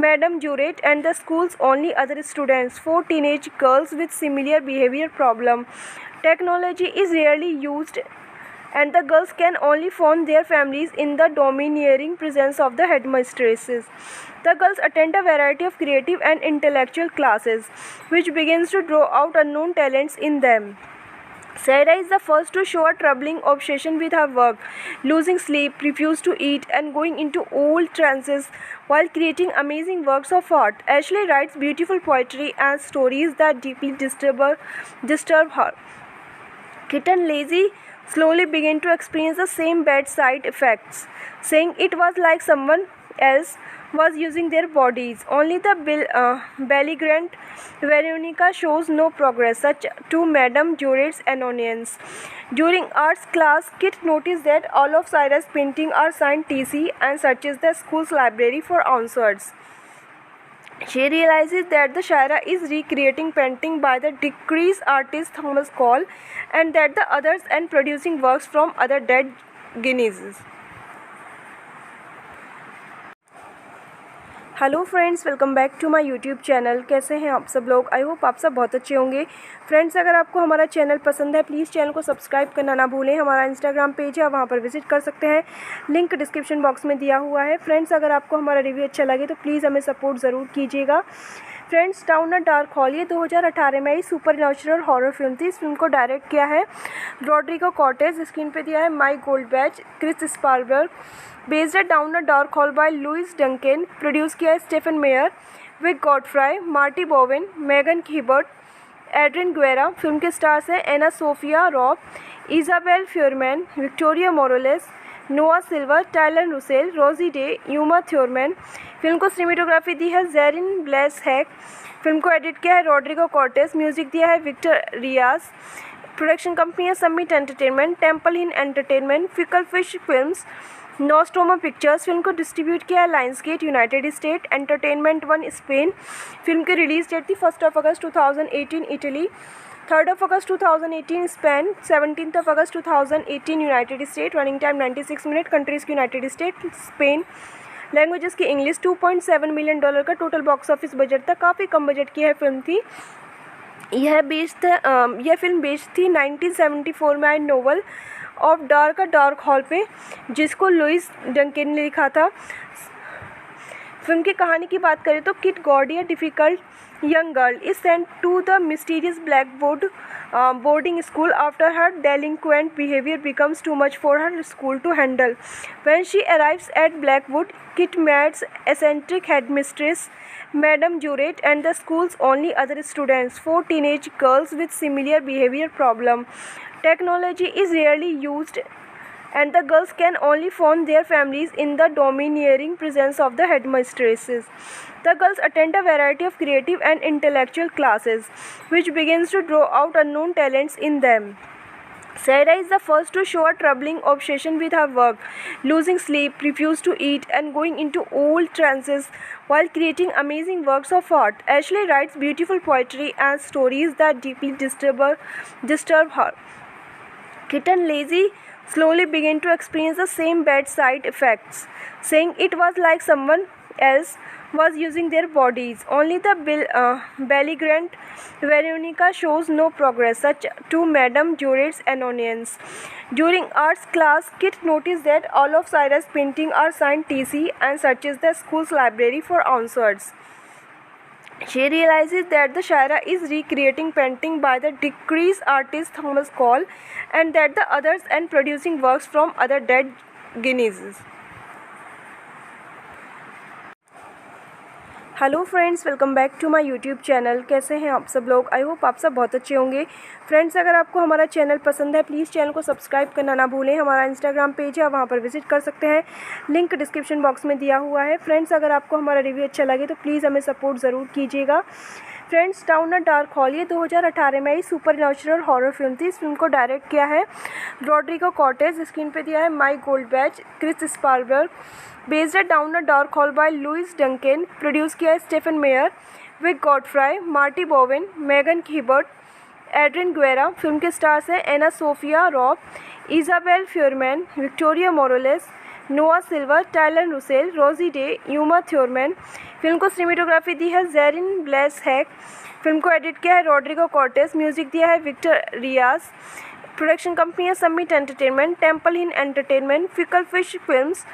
Madame Jurett and the school's only other students, 4 teenage girls with similar behavior problem. Technology is rarely used and the girls can only phone their families in the domineering presence of the headmistresses. The girls attend a variety of creative and intellectual classes, which begins to draw out unknown talents in them. Sarah is the first to show a troubling obsession with her work, losing sleep, refuse to eat, and going into old trances while creating amazing works of art. Ashley writes beautiful poetry and stories that deeply disturb her. Kit and Lizzie slowly began to experience the same bad side effects, saying it was like someone else was using their bodies. Only the belligerent Veronica shows no progress, such to Madame Jurett's annoyance. During arts class, Kit noticed that all of Cyrus' paintings are signed TC and searches the school's library for answers. She realizes that the Shira is recreating painting by the deceased artist Thomas Cole and that the others and producing works from other dead Guineas. Hello friends, welcome back to my YouTube channel. कैसे हैं आप सब लोग? I hope आप सब बहुत अच्छे होंगे. फ्रेंड्स, अगर आपको हमारा चैनल पसंद है प्लीज़ चैनल को सब्सक्राइब करना ना भूलें. हमारा इंस्टाग्राम पेज है, वहाँ पर विजिट कर सकते हैं. लिंक डिस्क्रिप्शन बॉक्स में दिया हुआ है. फ्रेंड्स, अगर आपको हमारा रिव्यू अच्छा लगे तो प्लीज़ हमें सपोर्ट ज़रूर कीजिएगा. Friends, down a dark hall ये 2018 में आई सुपर नेचुरल हॉरर फिल्म थी. इस फिल्म को डायरेक्ट किया है रॉड्रिगो कॉर्टेज. स्क्रीन पे दिया है माइक गोल्डबैच, क्रिस स्पारबर्ग. बेस्ड है down a dark hall by Louis Duncan. Produce किया है Stephen Meyer, Wick Godfrey, Marty Bowen, Megan Hibbert, Adrian Guerra. Film के स्टार्स हैं एना Sophia Robb, Isabel Fuhrman, Victoria Moroles, Noah Silver, टाइलन Russell, Rosie Day, Uma Thurman. Film को cinematography दी है Jerin bless hack. Film को edit किया है Rodrigo Cortes. Music दिया है विक्टर रियाज. प्रोडक्शन कंपनी है समिट एंटरटेनमेंट, टेम्पल इन Entertainment, Fickle Fish Films, Nostromo Pictures. Film को डिस्ट्रीब्यूट किया है Lionsgate United State, Entertainment One Spain. Film की रिलीज डेट थी 1 अगस्त 2018 इटली, 3 अगस्त 2018 स्पेन, 17 अगस्त 2018 United State. Running time 96 minute. Countries की United State, Spain. Languages की English. $2.7 million का total box office budget था. काफ़ी कम बजट की है फिल्म थी. यह फिल्म बेस्ड थी 1974 में आई नोवेल ऑफ डार्क हॉल पे, जिसको लुइस डंकेन ने लिखा था. फिल्म की कहानी की बात करें तो kit gaudy, a difficult young girl, is sent to the mysterious Blackwood boarding school after her delinquent behavior becomes too much for her school to handle. When she arrives at Blackwood, Kit meets eccentric headmistress Madame Jurett and the school's only other students, 4 teenage girls with similar behavior problem. Technology is rarely used and the girls can only phone their families in the domineering presence of the headmistresses. The girls attend a variety of creative and intellectual classes, which begins to draw out unknown talents in them. Sarah is the first to show a troubling obsession with her work, losing sleep, refuse to eat, and going into old trances while creating amazing works of art. Ashley writes beautiful poetry and stories that deeply disturb her. Kit and Lizzie slowly began to experience the same bad side effects, saying it was like someone else was using their bodies. Only the belligerent Veronica shows no progress, such to Madame Jurett's annoyance. During arts class, Kit noticed that all of Cyrus' paintings are signed TC and searches the school's library for answers. She realizes that the Shaira is recreating painting by the deceased artist Thomas Cole, and that the others and producing works from other dead Guineas. Hello friends, welcome back to my YouTube channel. कैसे हैं आप सब लोग? I hope आप सब बहुत अच्छे होंगे। फ्रेंड्स, अगर आपको हमारा चैनल पसंद है प्लीज़ चैनल को सब्सक्राइब करना ना भूलें। हमारा इंस्टाग्राम पेज है, वहाँ पर विजिट कर सकते हैं, लिंक डिस्क्रिप्शन बॉक्स में दिया हुआ है। फ्रेंड्स, अगर आपको हमारा रिव्यू अच्छा लगे तो प्लीज़ हमें सपोर्ट ज़रूर कीजिएगा। Friends, down a dark hall ये 2018 में आई सुपर नेचुरल हॉरर फिल्म थी। इस फिल्म को डायरेक्ट किया है रॉड्रिगो कॉर्टेज, स्क्रीन पे दिया है माइक गोल्डबैच, क्रिस स्पारबर्ग। बेस्ड है down a dark hall by Louis Duncan, produce किया है Stephen Meyer, Wick Godfrey, Marty Bowen, Megan Hibbert, Adrian Guerra. Film के स्टार्स हैं एना Sophia Robb, Isabel Fuhrman, Victoria Moroles, Noah Silver, टाइलन Russell, Rosie Day, Uma Thurman. Film को cinematography दी है Jerin bless hack. Film को edit किया है Rodrigo Cortes, music दिया है विक्टर रियाज। प्रोडक्शन कंपनी है Summit Entertainment, Temple Hill Entertainment, Fickle Fish Films,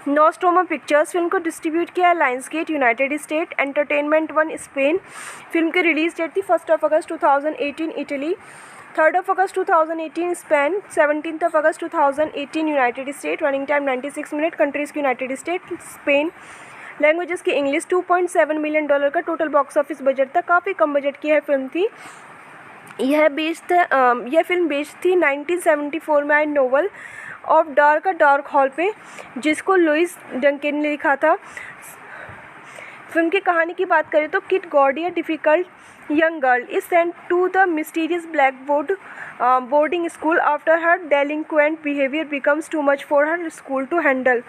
नोस्टोमा Pictures. Film को डिस्ट्रीब्यूट किया है Lionsgate United State, Entertainment One Spain. Film की रिलीज डेट थी 1 अगस्त 2018 इटली, 3 अगस्त 2018 स्पेन, 17 अगस्त 2018 United State. Running time 96 minute. Countries की United State, Spain. Languages की English. $2.7 million का total box office budget था। काफ़ी कम बजट की है फिल्म थी। यह फिल्म बेस्ड थी 1974 में आई नोवेल ऑफ डार्क हॉल पे, जिसको लुइस डंकेन ने लिखा था। फिल्म की कहानी की बात करें तो kit gaudy, a difficult young girl, is sent to the mysterious Blackwood boarding school after her delinquent behavior becomes too much for her school to handle.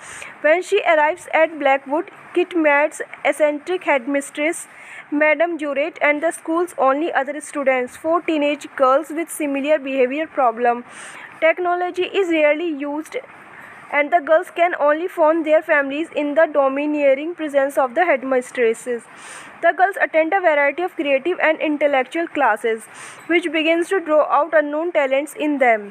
When she arrives at Blackwood, Kit meets eccentric headmistress Madame Jurett and the school's only other students, 4 teenage girls with similar behavior problem. Technology is rarely used and the girls can only phone their families in the domineering presence of the headmistresses. The girls attend a variety of creative and intellectual classes, which begins to draw out unknown talents in them.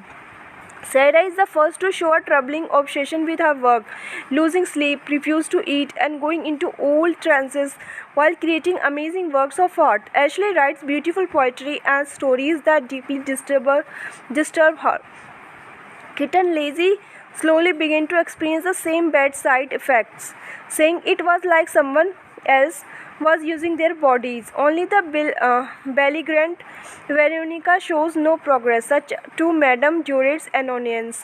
Sarah is the first to show a troubling obsession with her work, losing sleep, refuse to eat, and going into old trances while creating amazing works of art. Ashley writes beautiful poetry and stories that deeply disturb her. Kit and Lizzie slowly began to experience the same bad side effects, saying it was like someone else was using their bodies. Only the belligerent Veronica shows no progress, such to Madame Jurett's annoyance.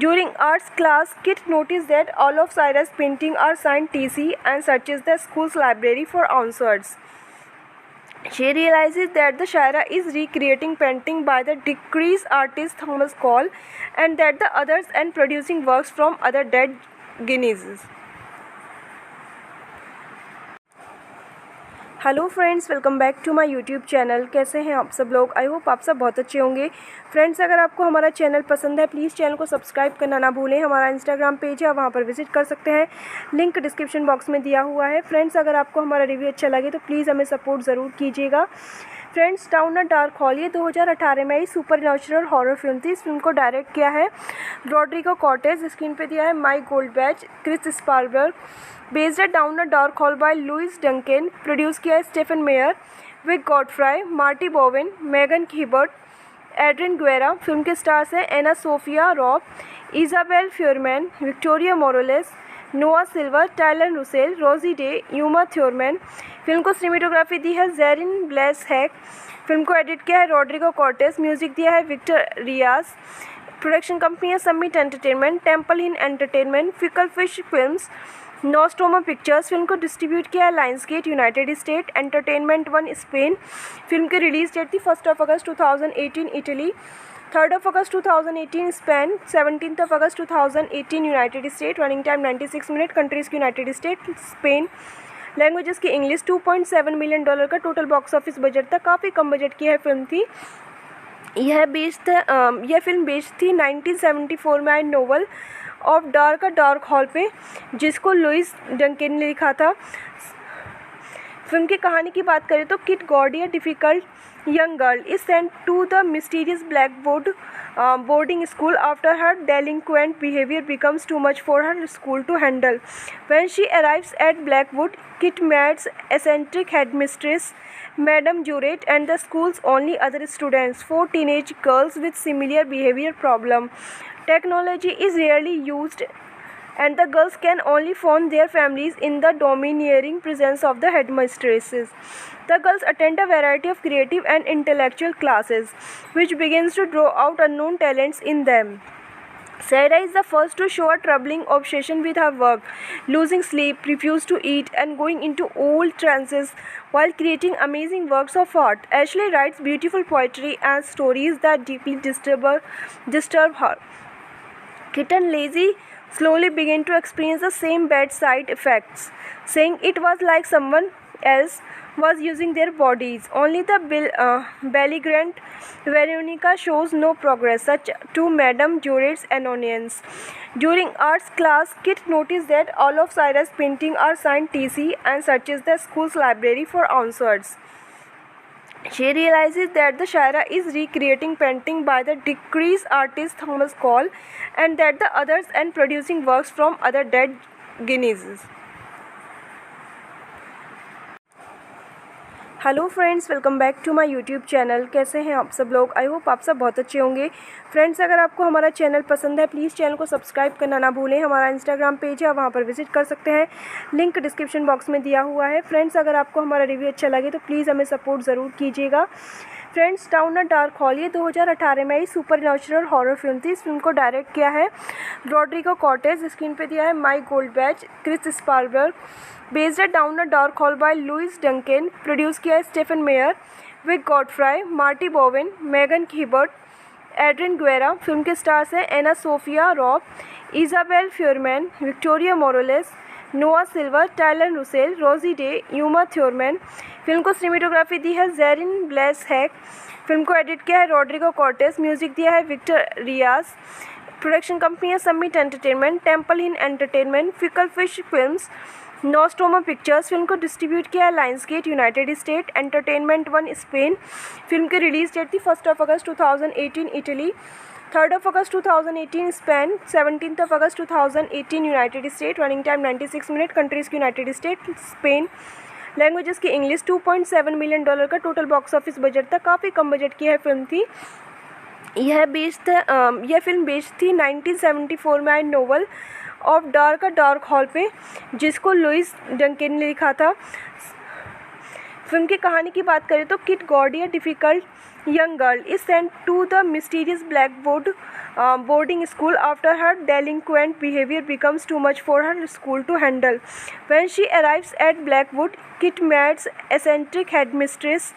During arts class, Kit noticed that all of Sarah's paintings are signed TC and searches the school's library for answers. She realizes that the Shaira is recreating painting by the deceased artist Thomas Cole, and that the others and producing works from other dead Guineas. Hello friends, welcome back to my YouTube channel. कैसे हैं आप सब लोग? I hope आप सब बहुत अच्छे होंगे। फ्रेंड्स, अगर आपको हमारा चैनल पसंद है प्लीज़ चैनल को सब्सक्राइब करना ना भूलें। हमारा इंस्टाग्राम पेज है, वहाँ पर विजिट कर सकते हैं, लिंक डिस्क्रिप्शन बॉक्स में दिया हुआ है। फ्रेंड्स, अगर आपको हमारा रिव्यू अच्छा लगे तो प्लीज़ हमें सपोर्ट ज़रूर कीजिएगा। Friends, down a dark hall ये 2018 में आई सुपर नेचुरल हॉरर फिल्म थी। इस फिल्म को डायरेक्ट किया है रॉड्रिगो कॉर्टेज, स्क्रीन पे दिया है माइक गोल्डबैच, क्रिस स्पारबर्ग। बेस्ड है down a dark hall by Louis Duncan, produce किया है Stephen Meyer, Wick Godfrey, Marty Bowen, Megan Hibbert, Adrian Guerra. Film के स्टार्स हैं एना Sophia Robb, Isabel Fuhrman, Victoria Moroles, Noah Silver, टाइलन Russell, Rosie Day, Uma Thurman. Film को cinematography दी है Jerin bless hack. Film को edit किया है Rodrigo Cortes, music दिया है विक्टर रियाज। प्रोडक्शन कंपनी है Summit Entertainment, Temple Hill Entertainment, Fickle Fish Films, नोस्टोमा Pictures. Film को डिस्ट्रीब्यूट किया है Lionsgate United State, Entertainment One Spain. Film की रिलीज डेट थी 1 अगस्त 2018 इटली, 3 अगस्त 2018 स्पेन, 17 अगस्त 2018 United State. Running time 96 minute. Countries की United State, Spain. Languages की English. $2.7 million का total box office budget था। काफ़ी कम बजट की है फिल्म थी। यह फिल्म बेस्ड थी 1974 में आई नोवेल ऑफ डार्क हॉल पे, जिसको लुइस डंकेन ने लिखा था। फिल्म की कहानी की बात करें तो kit gaudy, a difficult young girl is sent to the mysterious Blackwood boarding school after her delinquent behavior becomes too much for her school to handle. When she arrives at Blackwood, Kit meets eccentric headmistress Madame Jurett and the school's only other students, 4 teenage girls with similar behavior problem. Technology is rarely used and the girls can only phone their families in the domineering presence of the headmistresses. The girls attend a variety of creative and intellectual classes, which begins to draw out unknown talents in them. Sarah is the first to show a troubling obsession with her work, losing sleep, refuse to eat, and going into old trances while creating amazing works of art. Ashley writes beautiful poetry and stories that deeply disturb her. Kit and Lizzie slowly began to experience the same bad side effects, saying it was like someone else was using their bodies. Only the belligerent Veronica shows no progress, such to Madame Jurett's annoyance. During arts class, Kit noticed that all of Cyrus' paintings are signed TC and searches the school's library for answers. She realizes that the Shira is recreating painting by the deceased artist Thomas Cole and that the others and producing works from other dead Guineas. Hello friends, welcome back to my YouTube channel. कैसे हैं आप सब लोग? I hope आप सब बहुत अच्छे होंगे। फ्रेंड्स, अगर आपको हमारा चैनल पसंद है प्लीज़ चैनल को सब्सक्राइब करना ना भूलें। हमारा इंस्टाग्राम पेज है, वहाँ पर विजिट कर सकते हैं, लिंक डिस्क्रिप्शन बॉक्स में दिया हुआ है। फ्रेंड्स, अगर आपको हमारा रिव्यू अच्छा लगे तो प्लीज़ हमें सपोर्ट ज़रूर कीजिएगा। Friends, down a dark hall ये 2018 में आई सुपर नेचुरल हॉरर फिल्म थी। इस फिल्म को डायरेक्ट किया है रॉड्रिगो कॉर्टेज, स्क्रीन पे दिया है माइक गोल्डबैच, क्रिस स्पारबर्ग। बेस्ड है down a dark hall by Louis Duncan, produce किया है Stephen Meyer, Wick Godfrey, Marty Bowen, Megan Hibbert, Adrian Guerra. Film के स्टार्स हैं एना Sophia Robb, Isabel Fuhrman, Victoria Moroles, Noah Silver, टाइलन Russell, Rosie Day, Uma Thurman. Film को cinematography दी है Jerin bless hack. Film को edit किया है Rodrigo Cortes, music दिया है विक्टर रियाज। प्रोडक्शन कंपनी है Summit Entertainment, Temple Hill Entertainment, Fickle Fish Films, नोस्टोमा Pictures. Film को डिस्ट्रीब्यूट किया है Lionsgate United State, Entertainment One Spain. Film की रिलीज डेट थी 1 अगस्त 2018 इटली, 3 अगस्त 2018 स्पेन, 17 अगस्त 2018 United State. Running time 96 minute. Countries की United State, Spain. Languages की English. $2.7 million का total box office budget था। काफ़ी कम बजट की है फिल्म थी। यह फिल्म बेस्ड थी 1974 में आई नोवेल ऑफ डार्क हॉल पे, जिसको लुइस डंकेन ने लिखा था। फिल्म की कहानी की बात करें तो kit gaudy a difficult young girl is sent to the mysterious Blackwood boarding school after her delinquent behavior becomes too much for her school to handle. When she arrives at Blackwood, Kit meets eccentric headmistress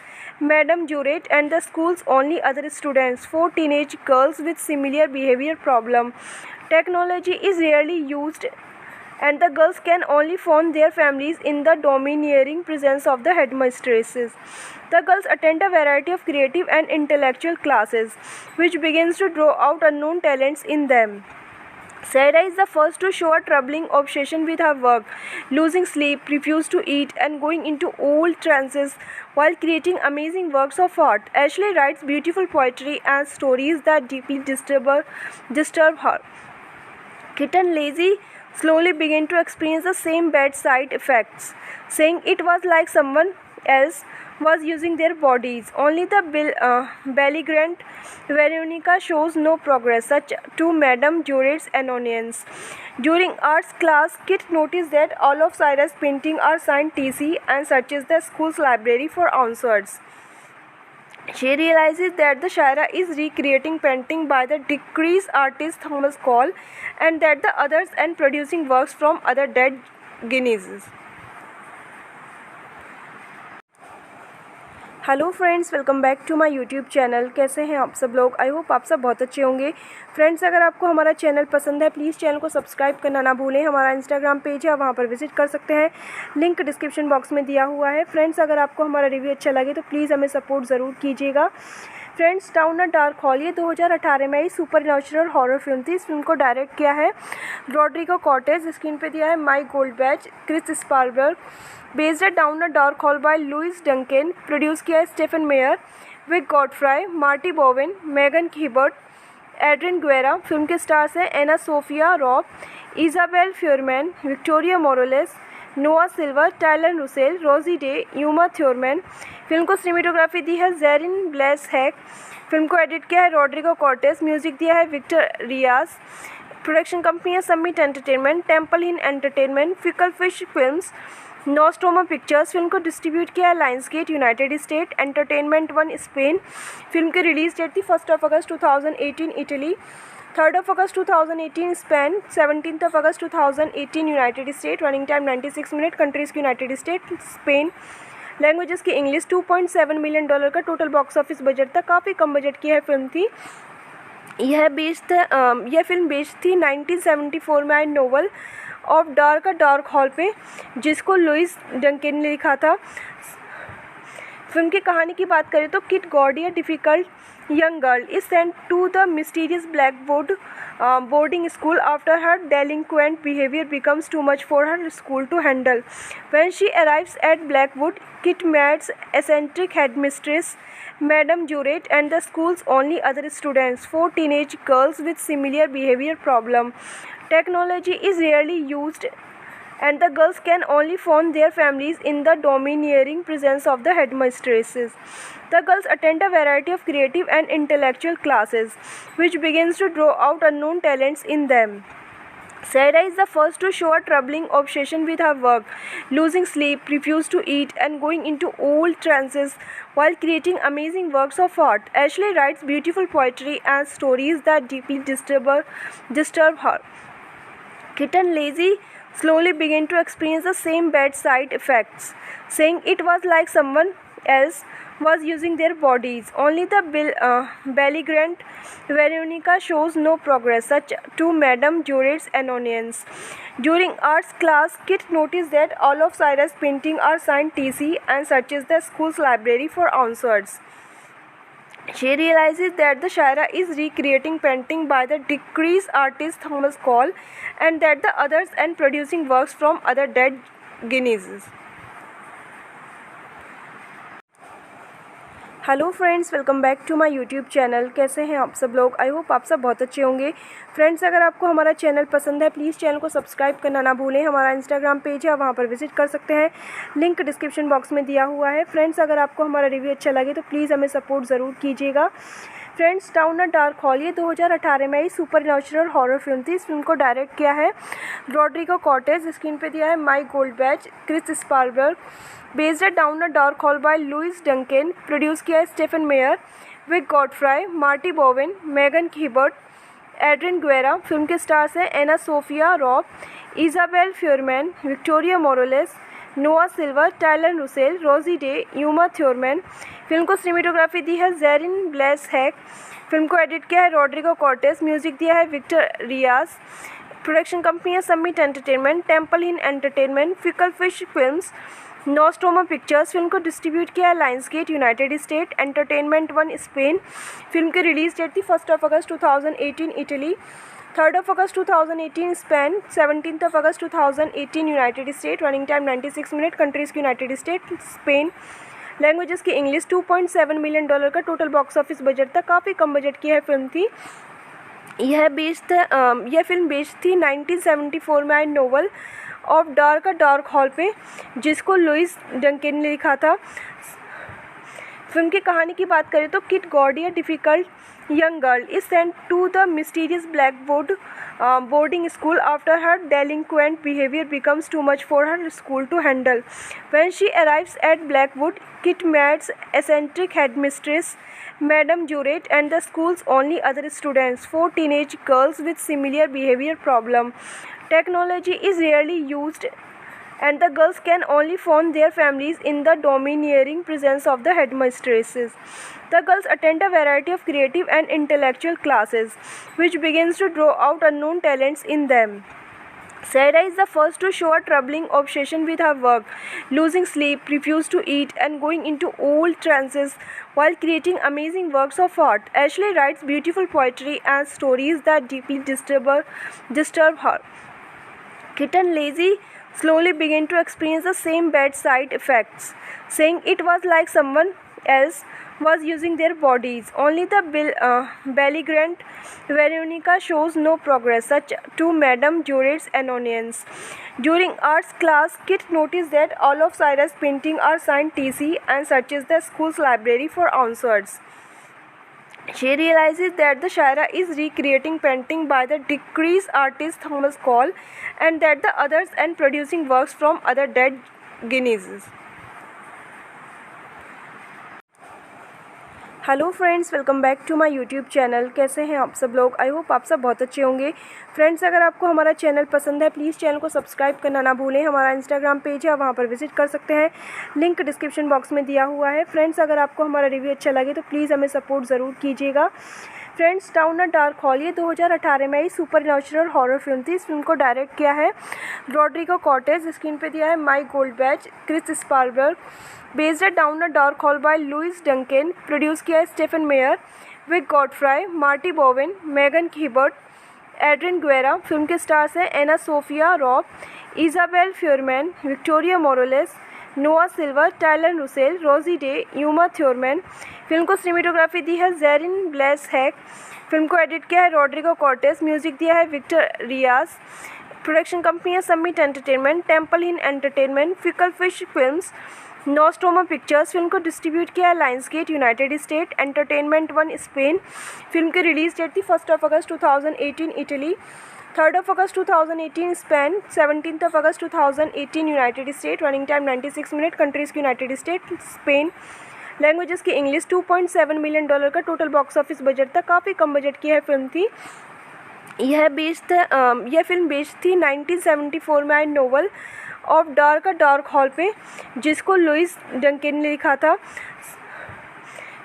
Madame Jurett and the school's only other students, 4 teenage girls with similar behavior problem. Technology is rarely used and the girls can only phone their families in the domineering presence of the headmistresses. The girls attend a variety of creative and intellectual classes, which begins to draw out unknown talents in them. Sarah is the first to show a troubling obsession with her work, losing sleep, refuse to eat, and going into old trances while creating amazing works of art. Ashley writes beautiful poetry and stories that deeply disturb her. Kit and Lizzie slowly began to experience the same bad side effects, saying it was like someone else was using their bodies. Only the belligerent Veronica shows no progress, such to Madame Jurett's annoyance. During arts class, Kit noticed that all of Cyrus' paintings are signed TC and searches the school's library for answers. She realizes that the Shira is recreating painting by the deceased artist Thomas Cole and that the others and producing works from other dead Guineas. Hello friends, welcome back to my YouTube channel. कैसे हैं आप सब लोग? I hope आप सब बहुत अच्छे होंगे। फ्रेंड्स, अगर आपको हमारा चैनल पसंद है प्लीज़ चैनल को सब्सक्राइब करना ना भूलें। हमारा इंस्टाग्राम पेज है, वहाँ पर विजिट कर सकते हैं, लिंक डिस्क्रिप्शन बॉक्स में दिया हुआ है। फ्रेंड्स, अगर आपको हमारा रिव्यू अच्छा लगे तो प्लीज़ हमें सपोर्ट ज़रूर कीजिएगा। Friends, down a dark hall ये 2018 में आई सुपर नेचुरल हॉरर फिल्म थी। इस फिल्म को डायरेक्ट किया है रॉड्रिगो कॉर्टेज, स्क्रीन पे दिया है माइक गोल्डबैच, क्रिस स्पारबर्ग। बेस्ड है down a dark hall by Louis Duncan, produce किया है Stephen Meyer, Wick Godfrey, Marty Bowen, Megan Hibbert, Adrian Guerra. Film के स्टार्स हैं एना Sophia Robb, Isabel Fuhrman, Victoria Moroles, Noah Silver, टाइलन Russell, Rosie Day, Uma Thurman. Film को cinematography दी है Jerin bless hack. Film को edit किया है Rodrigo Cortes. Music दिया है विक्टर रियाज। प्रोडक्शन कंपनी है Summit Entertainment, Temple Hill Entertainment, Fickle Fish Films, नोस्टोमा Pictures. Film को डिस्ट्रीब्यूट किया है Lionsgate United State, Entertainment One Spain. Film की रिलीज डेट थी 1 अगस्त 2018 इटली, 3 अगस्त 2018 स्पेन, 17 अगस्त 2018 United State. Running time 96 minute. Countries की United State, Spain. Languages की English. $2.7 million का total box office budget था। काफ़ी कम बजट की है फिल्म थी। यह फिल्म बेस्ड थी 1974 में आई नोवेल ऑफ डार्क हॉल पे, जिसको लुइस डंकेन ने लिखा था। फिल्म की कहानी की बात करें तो kit gaudy, a difficult young girl, is sent to the mysterious Blackwood boarding school after her delinquent behavior becomes too much for her school to handle. When she arrives at Blackwood, Kit meets eccentric headmistress Madame Jurett and the school's only other students, 4 teenage girls with similar behavior problem. Technology is rarely used and the girls can only phone their families in the domineering presence of the headmistresses. The girls attend a variety of creative and intellectual classes, which begins to draw out unknown talents in them. Sarah is the first to show a troubling obsession with her work, losing sleep, refuse to eat, and going into old trances while creating amazing works of art. Ashley writes beautiful poetry and stories that deeply disturb her. Kit and Lizzie slowly began to experience the same bad side effects, saying it was like someone else was using their bodies. Only the belligerent Veronica shows no progress, such to Madame Jurett's annoyance. During arts class, Kit noticed that all of Cyrus' paintings are signed TC and searches the school's library for answers. She realizes that the Shira is recreating painting by the deceased artist Thomas Cole and that the others and producing works from other dead Guineas. Hello friends, welcome back to my YouTube channel. कैसे हैं आप सब लोग? I hope आप सब बहुत अच्छे होंगे। फ्रेंड्स, अगर आपको हमारा चैनल पसंद है प्लीज़ चैनल को सब्सक्राइब करना ना भूलें। हमारा इंस्टाग्राम पेज है, वहाँ पर विजिट कर सकते हैं, लिंक डिस्क्रिप्शन बॉक्स में दिया हुआ है। फ्रेंड्स, अगर आपको हमारा रिव्यू अच्छा लगे तो प्लीज़ हमें सपोर्ट ज़रूर कीजिएगा। Friends, down a dark hall ये 2018 में आई सुपर नेचुरल हॉरर फिल्म थी। इस फिल्म को डायरेक्ट किया है रॉड्रिगो कॉर्टेस। स्क्रीन पे दिया है माइक गोल्डबैच, क्रिस स्पारबर्ग। बेस्ड है down a dark hall by Louis Duncan. Produce किया है Stephen Meyer, Wick Godfrey, Marty Bowen, Megan Hibbert, Adrian Guerra. Film के स्टार्स हैं एना Sophia Robb, Isabel Fuhrman, Victoria Moroles, Noah Silver, टाइलन Russell, Rosie Day, Uma Thurman. Film को cinematography दी है Jerin bless hack. Film को edit किया है Rodrigo Cortes. Music दिया है विक्टर रियाज। प्रोडक्शन कंपनी है Summit Entertainment, Temple Hill Entertainment, Fickle Fish Films, नोस्टोमा Pictures. Film को डिस्ट्रीब्यूट किया है Lionsgate United State, Entertainment One Spain. Film की रिलीज डेट थी 1 अगस्त 2018 इटली, 3 अगस्त 2018 स्पेन, 17 अगस्त 2018 United State. Running time 96 minute. Countries की United State, Spain. Languages की English. $2.7 million का total box office budget था। काफ़ी कम बजट की है फिल्म थी। यह फिल्म बेस्ड थी 1974 में आई नोवेल ऑफ डार्क हॉल पे, जिसको लुइस डंकेन ने लिखा था। फिल्म की कहानी की बात करें तो kit gaudy, a difficult young girl, is sent to the mysterious Blackwood boarding school after her delinquent behavior becomes too much for her school to handle. When she arrives at Blackwood, Kit meets eccentric headmistress Madame Jurett and the school's only other students, 4 teenage girls with similar behavior problem. Technology is rarely used and the girls can only phone their families in the domineering presence of the headmistresses. The girls attend a variety of creative and intellectual classes, which begins to draw out unknown talents in them. Sarah is the first to show a troubling obsession with her work, losing sleep, refuse to eat, and going into old trances while creating amazing works of art. Ashley writes beautiful poetry and stories that deeply disturb her. Kit and Lizzie slowly began to experience the same bad side effects, saying it was like someone else was using their bodies. Only the belligerent Veronica shows no progress, such to Madame Juret's annoyance. During arts class, Kit noticed that all of Cyrus' paintings are signed TC and searches the school's library for answers. She realizes that the Shaira is recreating painting by the deceased artist Thomas Cole and that the others and producing works from other dead Guineas. Hello friends, welcome back to my YouTube channel. कैसे हैं आप सब लोग? I hope आप सब बहुत अच्छे होंगे। फ्रेंड्स, अगर आपको हमारा चैनल पसंद है प्लीज़ चैनल को सब्सक्राइब करना ना भूलें। हमारा इंस्टाग्राम पेज है, वहाँ पर विजिट कर सकते हैं, लिंक डिस्क्रिप्शन बॉक्स में दिया हुआ है। फ्रेंड्स, अगर आपको हमारा रिव्यू अच्छा लगे तो प्लीज़ हमें सपोर्ट ज़रूर कीजिएगा। Friends, down a dark hall ये 2018 में आई सुपर नेचुरल हॉरर फिल्म थी। इस फिल्म को डायरेक्ट किया है रॉड्रिगो कॉर्टेज, स्क्रीन पे दिया है माइक गोल्डबैच, क्रिस स्पारबर्ग। बेस्ड है down a dark hall by Louis Duncan, produce किया है Stephen Meyer, Wick Godfrey, Marty Bowen, Megan Hibbert, Adrian Guerra. Film के स्टार्स हैं एना Sophia Robb, Isabel Fuhrman, Victoria Moroles, Noah Silver, टाइलन Russell, Rosie Day, Uma Thurman. Film को cinematography दी है Jerin bless hack. Film को edit किया है Rodrigo Cortes, music दिया है विक्टर रियाज। प्रोडक्शन कंपनी है Summit Entertainment, Temple Hill Entertainment, Fickle Fish Films, नोस्टोमा Pictures. Film को डिस्ट्रीब्यूट किया है Lionsgate United State, Entertainment One Spain. Film की रिलीज डेट थी 1 अगस्त 2018 इटली, 3 अगस्त 2018 स्पेन, 17 अगस्त 2018 United State. Running time 96 minute. Countries की United State, Spain. Languages की English. $2.7 million का total box office budget था। काफ़ी कम बजट की है फिल्म थी। यह फिल्म बेस्ड थी 1974 में आई नोवेल ऑफ डार्क हॉल पे, जिसको लुइस डंकेन ने लिखा था।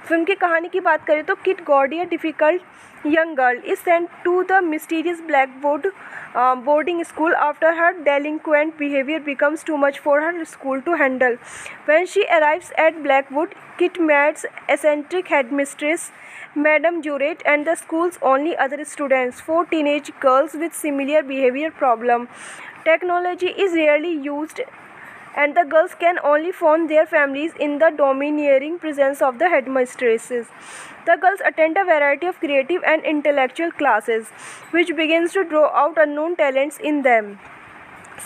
फिल्म की कहानी की बात करें तो kit gaudy, a difficult young girl, is sent to the mysterious Blackwood boarding school after her delinquent behavior becomes too much for her school to handle. When she arrives at Blackwood, Kit meets eccentric headmistress Madame Juret and the school's only other students, 4 teenage girls with similar behavior problem. Technology is rarely used and the girls can only phone their families in the domineering presence of the headmistresses. The girls attend a variety of creative and intellectual classes, which begins to draw out unknown talents in them.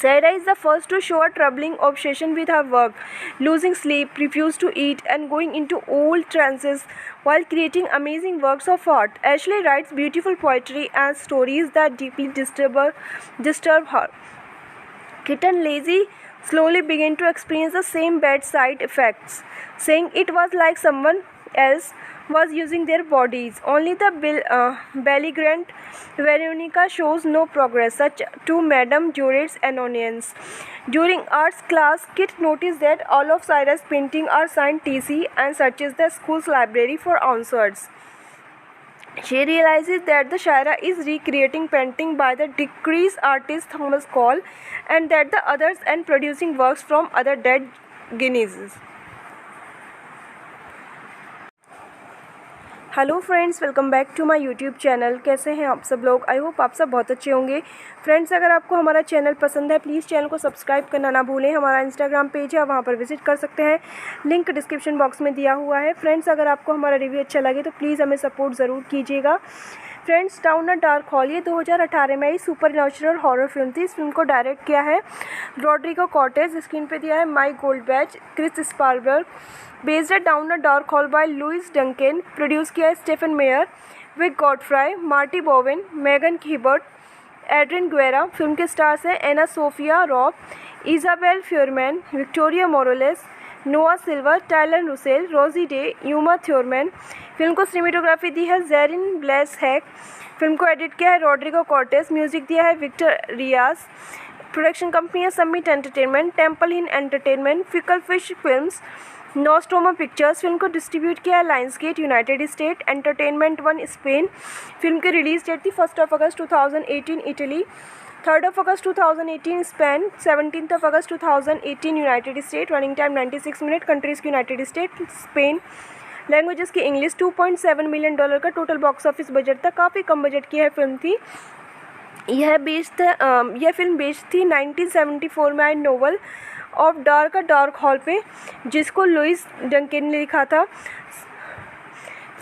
Sarah is the first to show a troubling obsession with her work, losing sleep, refuse to eat, and going into old trances while creating amazing works of art. Ashley writes beautiful poetry and stories that deeply disturb her. Kit and Lazy slowly began to experience the same bad side effects, saying it was like someone else was using their bodies. Only the belligerent Veronica shows no progress, such to Madame Juret's annoyance. During arts class, Kit noticed that all of Cyrus' paintings are signed TC and searches the school's library for answers. She realizes that the Shaira is recreating painting by the deceased artist Thomas Cole and that the others and producing works from other dead Guineas. Hello friends, welcome back to my YouTube channel. कैसे हैं आप सब लोग? I hope आप सब बहुत अच्छे होंगे। फ्रेंड्स, अगर आपको हमारा चैनल पसंद है प्लीज़ चैनल को सब्सक्राइब करना ना भूलें। हमारा इंस्टाग्राम पेज है, वहाँ पर विजिट कर सकते हैं, लिंक डिस्क्रिप्शन बॉक्स में दिया हुआ है। फ्रेंड्स, अगर आपको हमारा रिव्यू अच्छा लगे तो प्लीज़ हमें सपोर्ट ज़रूर कीजिएगा। Friends, down a dark hall ये 2018 में आई सुपर नेचुरल हॉरर फिल्म थी। इस फिल्म को डायरेक्ट किया है रॉड्रिगो कॉर्टेज, स्क्रीन पे दिया है माइक गोल्डबैच, क्रिस स्पारबर्ग। बेस्ड है down a dark hall by Louis Duncan, produce किया है Stephen Meyer, Wick Godfrey, Marty Bowen, Megan Hibbert, Adrian Guerra. Film के स्टार्स हैं एना Sophia Robb, Isabel Fuhrman, Victoria Moroles, Noah Silver, टाइलन Russell, Rosie Day, Uma Thurman. Film को cinematography दी है Jerin bless hack. Film को edit किया है Rodrigo Cortes, music दिया है विक्टर रियाज। प्रोडक्शन कंपनी है Summit Entertainment, Temple Hill Entertainment, Fickle Fish Films, नोस्टोमा Pictures. Film को डिस्ट्रीब्यूट किया है Lionsgate United State, Entertainment One Spain. Film की रिलीज डेट थी 1 अगस्त 2018 इटली, 3 अगस्त 2018 स्पेन, 17 अगस्त 2018 United State. Running time 96 minute. Countries की United State, Spain. Languages की English. $2.7 million का total box office budget था। काफ़ी कम बजट की है फिल्म थी। यह फिल्म बेस्ड थी 1974 में आई नोवेल ऑफ डार्क हॉल पे, जिसको लुइस डंकेन ने लिखा था।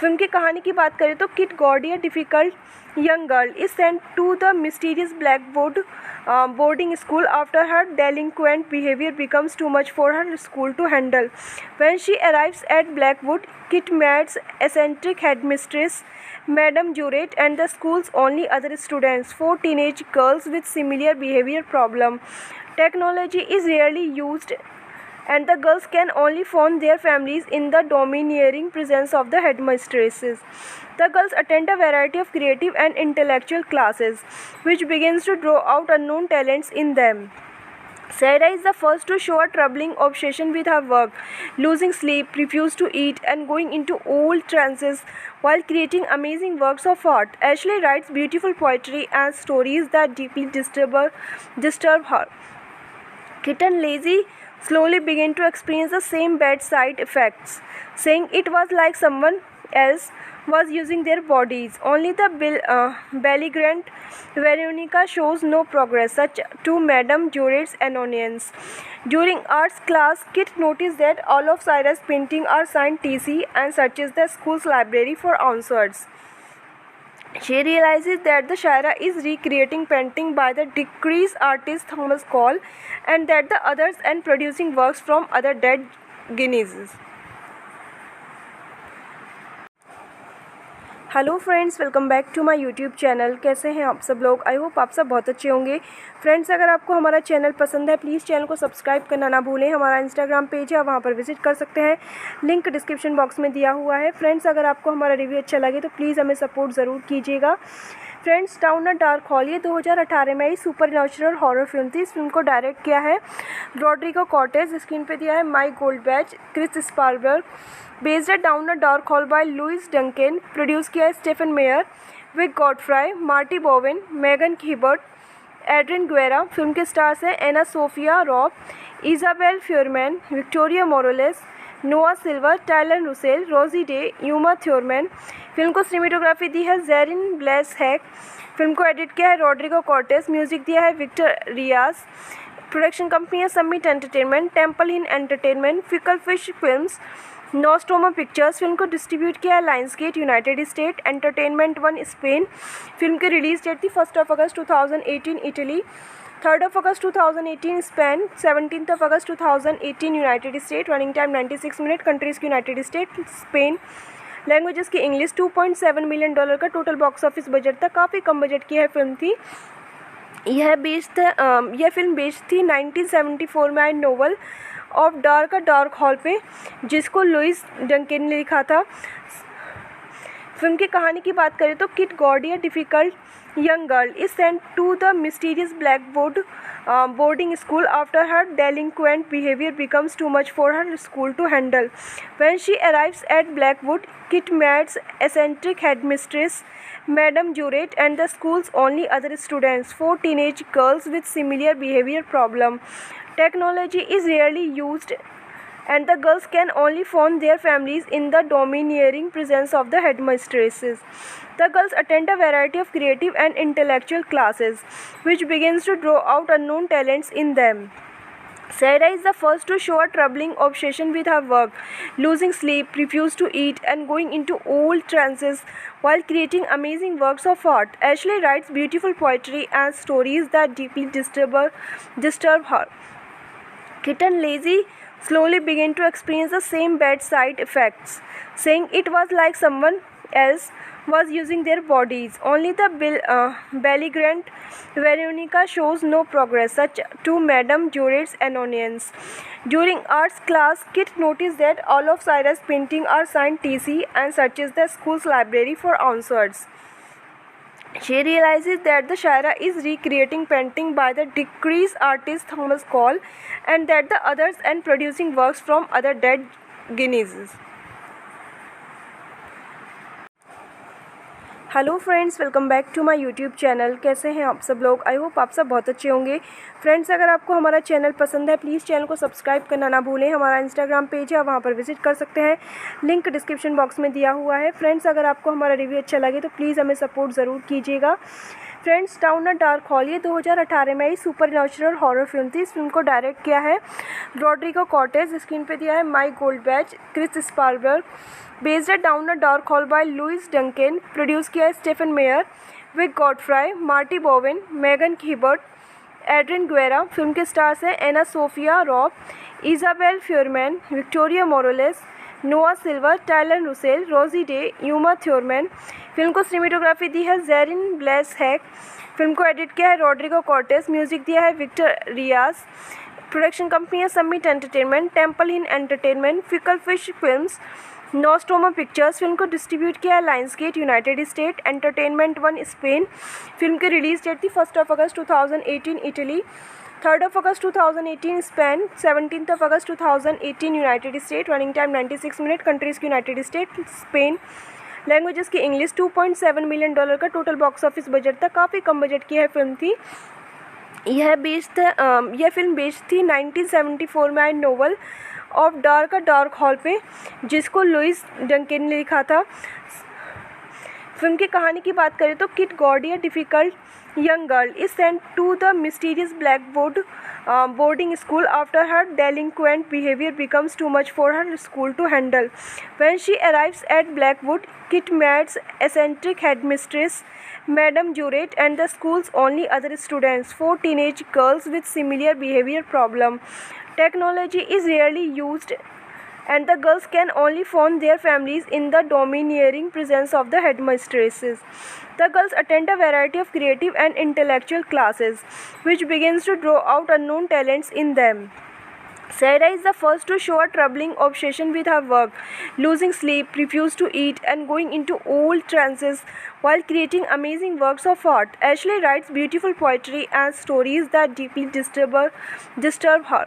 फिल्म की कहानी की बात करें तो kit gaudy, a difficult young girl, is sent to the mysterious Blackwood boarding school after her delinquent behavior becomes too much for her school to handle. When she arrives at Blackwood, Kit meets eccentric headmistress Madame Jurett and the school's only other students, 4 teenage girls with similar behavior problem. Technology is rarely used and the girls can only phone their families in the domineering presence of the headmistresses. The girls attend a variety of creative and intellectual classes, which begins to draw out unknown talents in them. Sarah is the first to show a troubling obsession with her work, losing sleep, refuse to eat, and going into old trances while creating amazing works of art. Ashley writes beautiful poetry and stories that deeply disturb her. Kit and Lizzie slowly began to experience the same bad side effects, saying it was like someone else was using their bodies. Only the belligerent Veronica shows no progress, such to Madame Jurett's annoyance. During arts class, Kit noticed that all of Cyrus' paintings are signed TC and searches the school's library for answers. She realizes that the Shira is recreating painting by the deceased artist Thomas Cole and that the others and producing works from other dead Guineas. Hello friends, welcome back to my YouTube channel. कैसे हैं आप सब लोग? I hope आप सब बहुत अच्छे होंगे। फ्रेंड्स, अगर आपको हमारा चैनल पसंद है प्लीज़ चैनल को सब्सक्राइब करना ना भूलें। हमारा इंस्टाग्राम पेज है, वहाँ पर विजिट कर सकते हैं, लिंक डिस्क्रिप्शन बॉक्स में दिया हुआ है। फ्रेंड्स, अगर आपको हमारा रिव्यू अच्छा लगे तो प्लीज़ हमें सपोर्ट ज़रूर कीजिएगा। Friends, down a dark hall ये 2018 में आई सुपर नेचुरल हॉरर फिल्म थी। इस फिल्म को डायरेक्ट किया है रॉड्रिगो कॉर्टेज, स्क्रीन पे दिया है माइक गोल्डबैच, क्रिस स्पारबर्ग। बेस्ड है down a dark hall by Louis Duncan. Produce किया है Stephen Meyer, Wick Godfrey, Marty Bowen, Megan Hibbert, Adrian Guerra. Film के स्टार्स हैं एना Sophia Robb, Isabel Fuhrman, Victoria Moroles, Noah Silver, टाइलन Russell, Rosie Day, Uma Thurman. Film को cinematography दी है Jerin bless hack. Film को edit किया है Rodrigo Cortes. Music दिया है विक्टर रियाज। प्रोडक्शन कंपनी है Summit Entertainment, Temple Hill Entertainment, Fickle Fish Films, नोस्टोमा Pictures. Film को डिस्ट्रीब्यूट किया है Lionsgate United State, Entertainment One Spain. Film की रिलीज डेट थी 1 अगस्त 2018 इटली, 3 अगस्त 2018 स्पेन, 17 अगस्त 2018 United State. Running time 96 minute. Countries की United State, Spain. Languages की English. $2.7 million का total box office budget था। काफ़ी कम बजट की है फिल्म थी। यह फिल्म बेस्ड थी 1974 में आई नोवेल ऑफ डार्क हॉल पे, जिसको लुइस डंकेन ने लिखा था। फिल्म की कहानी की बात करें तो kit gaudy, a difficult young girl, is sent to the mysterious Blackwood boarding school after her delinquent behavior becomes too much for her school to handle. When she arrives at Blackwood, Kit meets eccentric headmistress Madame Jurett and the school's only other students, 4 teenage girls with similar behavior problem. Technology is rarely used and the girls can only phone their families in the domineering presence of the headmistresses. The girls attend a variety of creative and intellectual classes, which begins to draw out unknown talents in them. Sarah is the first to show a troubling obsession with her work, losing sleep, refuse to eat, and going into old trances while creating amazing works of art. Ashley writes beautiful poetry and stories that deeply disturb her. Kit and Lizzie slowly began to experience the same bad side effects, saying it was like someone else was using their bodies. Only the belligerent Veronica shows no progress, such to Madame Jurett's annoyance. During arts class, Kit noticed that all of Cyrus' paintings are signed TC and searches the school's library for answers. She realizes that the Shira is recreating painting by the deceased artist Thomas Cole and that the others and producing works from other dead Guineas. Hello friends, welcome back to my YouTube channel. कैसे हैं आप सब लोग? I hope आप सब बहुत अच्छे होंगे। फ्रेंड्स, अगर आपको हमारा चैनल पसंद है प्लीज़ चैनल को सब्सक्राइब करना ना भूलें। हमारा इंस्टाग्राम पेज है, वहाँ पर विजिट कर सकते हैं, लिंक डिस्क्रिप्शन बॉक्स में दिया हुआ है। फ्रेंड्स, अगर आपको हमारा रिव्यू अच्छा लगे तो प्लीज़ हमें सपोर्ट ज़रूर कीजिएगा। Friends, down a dark hall ये 2018 में आई सुपर नेचुरल हॉरर फिल्म थी। इस फिल्म को डायरेक्ट किया है रॉड्रिगो कॉर्टेज, स्क्रीन पे दिया है माइक गोल्डबैच, क्रिस स्पारबर्ग, बेस्ड है down a dark hall by Louis Duncan, produce किया है Stephen Meyer, Wick Godfrey, Marty Bowen, Megan Hibbert, Adrian Guerra. Film के स्टार्स हैं एना Sophia Robb, Isabel Fuhrman, Victoria Moroles, Noah Silver, टाइलन Russell, Rosie Day, Uma Thurman. Film को cinematography दी है Jerin bless hack. Film को edit किया है Rodrigo Cortes, music दिया है विक्टर रियाज। प्रोडक्शन कंपनी है Summit Entertainment, Temple Hill Entertainment, Fickle Fish Films, नोस्टोमा Pictures. Film को डिस्ट्रीब्यूट किया है Lionsgate United State, Entertainment One Spain. Film की रिलीज डेट थी 1 अगस्त 2018 इटली, 3 अगस्त 2018 स्पेन, 17 अगस्त 2018 United State. Running time 96 minute. Countries की United State, Spain. Languages की English. $2.7 million का total box office budget था। काफ़ी कम बजट की है फिल्म थी। यह फिल्म बेस्ड थी 1974 में आए नोवेल ऑफ डार्क हॉल पे, जिसको लुइस डंकेन ने लिखा था। फिल्म की कहानी की बात करें तो kit gaudy, a difficult young girl, is sent to the mysterious Blackwood boarding school after her delinquent behavior becomes too much for her school to handle. When she arrives at Blackwood, Kit meets eccentric headmistress Madame Jurett and the school's only other students, 4 teenage girls with similar behavior problem. Technology is rarely used and the girls can only phone their families in the domineering presence of the headmistresses. The girls attend a variety of creative and intellectual classes, which begins to draw out unknown talents in them. Sarah is the first to show a troubling obsession with her work, losing sleep, refuse to eat, and going into old trances while creating amazing works of art. Ashley writes beautiful poetry and stories that deeply disturb her.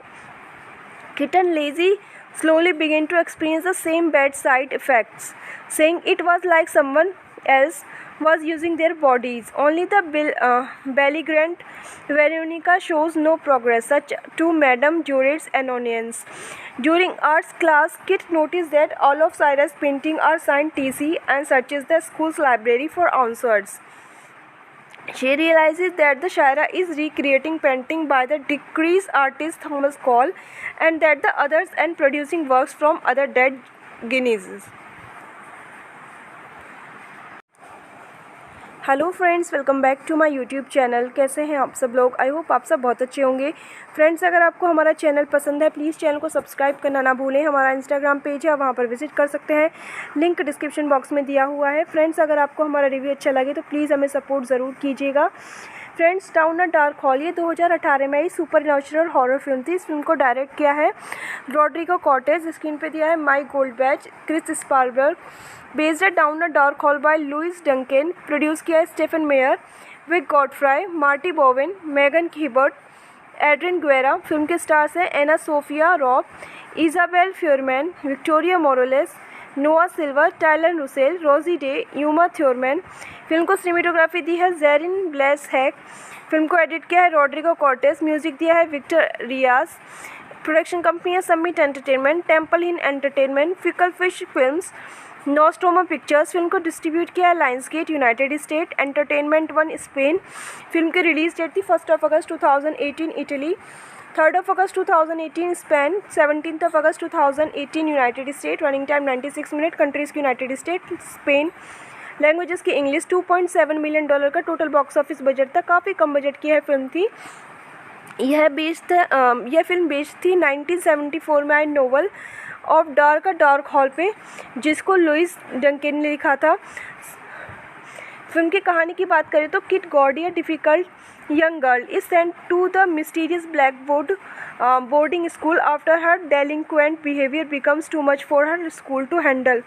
Kit and Lizzie slowly began to experience the same bad side effects, saying it was like someone else was using their bodies. Only the belligerent Veronica shows no progress, such to Madame Jurett's annoyance. During arts class, Kit noticed that all of Cyrus' paintings are signed TC and searches the school's library for answers. She realizes that the Shira is recreating painting by the deceased artist Thomas Cole and that the others and producing works from other dead Guineas. Hello friends, welcome back to my YouTube channel. कैसे हैं आप सब लोग? I hope आप सब बहुत अच्छे होंगे। फ्रेंड्स, अगर आपको हमारा चैनल पसंद है प्लीज़ चैनल को सब्सक्राइब करना ना भूलें। हमारा इंस्टाग्राम पेज है, वहाँ पर विजिट कर सकते हैं, लिंक डिस्क्रिप्शन बॉक्स में दिया हुआ है। फ्रेंड्स, अगर आपको हमारा रिव्यू अच्छा लगे तो प्लीज़ हमें सपोर्ट ज़रूर कीजिएगा। Friends, down a dark hall ये 2018 में आई सुपर नेचुरल हॉरर फिल्म थी। इस फिल्म को डायरेक्ट किया है रॉड्रिगो कॉर्टेज, स्क्रीन पे दिया है माइक गोल्डबैच, क्रिस स्पारबर्ग, बेस्ड है down a dark hall by Louis Duncan, produce किया है Stephen Meyer, Wick Godfrey, Marty Bowen, Megan Hibbert, Adrian Guerra. Film के स्टार्स हैं एना Sophia Robb, Isabel Fuhrman, Victoria Moroles, Noah Silver, टाइलन Russell, Rosie Day, Uma Thurman. Film को cinematography दी है Jerin bless hack. Film को edit किया है Rodrigo Cortes, music दिया है विक्टर रियाज। प्रोडक्शन कंपनी है Summit Entertainment, Temple Hill Entertainment, Fickle Fish Films, नोस्टोमा Pictures. Film को डिस्ट्रीब्यूट किया है Lionsgate United State, Entertainment One Spain. Film की रिलीज डेट थी 1 अगस्त 2018 इटली, 3 अगस्त 2018 स्पेन, 17 अगस्त 2018 United State. Running time 96 minute. Countries की United State, Spain. Languages की English. $2.7 million का total box office budget था। काफ़ी कम बजट की है फिल्म थी। यह फिल्म बेस्ड थी 1974 में आए नोवेल ऑफ डार्क हॉल पे, जिसको लुइस डंकेन ने लिखा था। फिल्म की कहानी की बात करें तो kit gaudy, a difficult young girl, is sent to the mysterious Blackwood boarding school after her delinquent behavior becomes too much for her school to handle.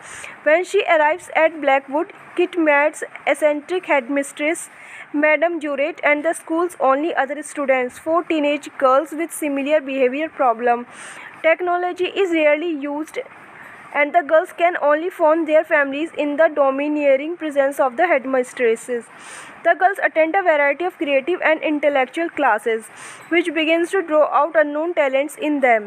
When she arrives at Blackwood, Kit meets eccentric headmistress Madame Jurett and the school's only other students, 4 teenage girls with similar behavior problem. Technology is rarely used and the girls can only phone their families in the domineering presence of the headmistresses. The girls attend a variety of creative and intellectual classes, which begins to draw out unknown talents in them.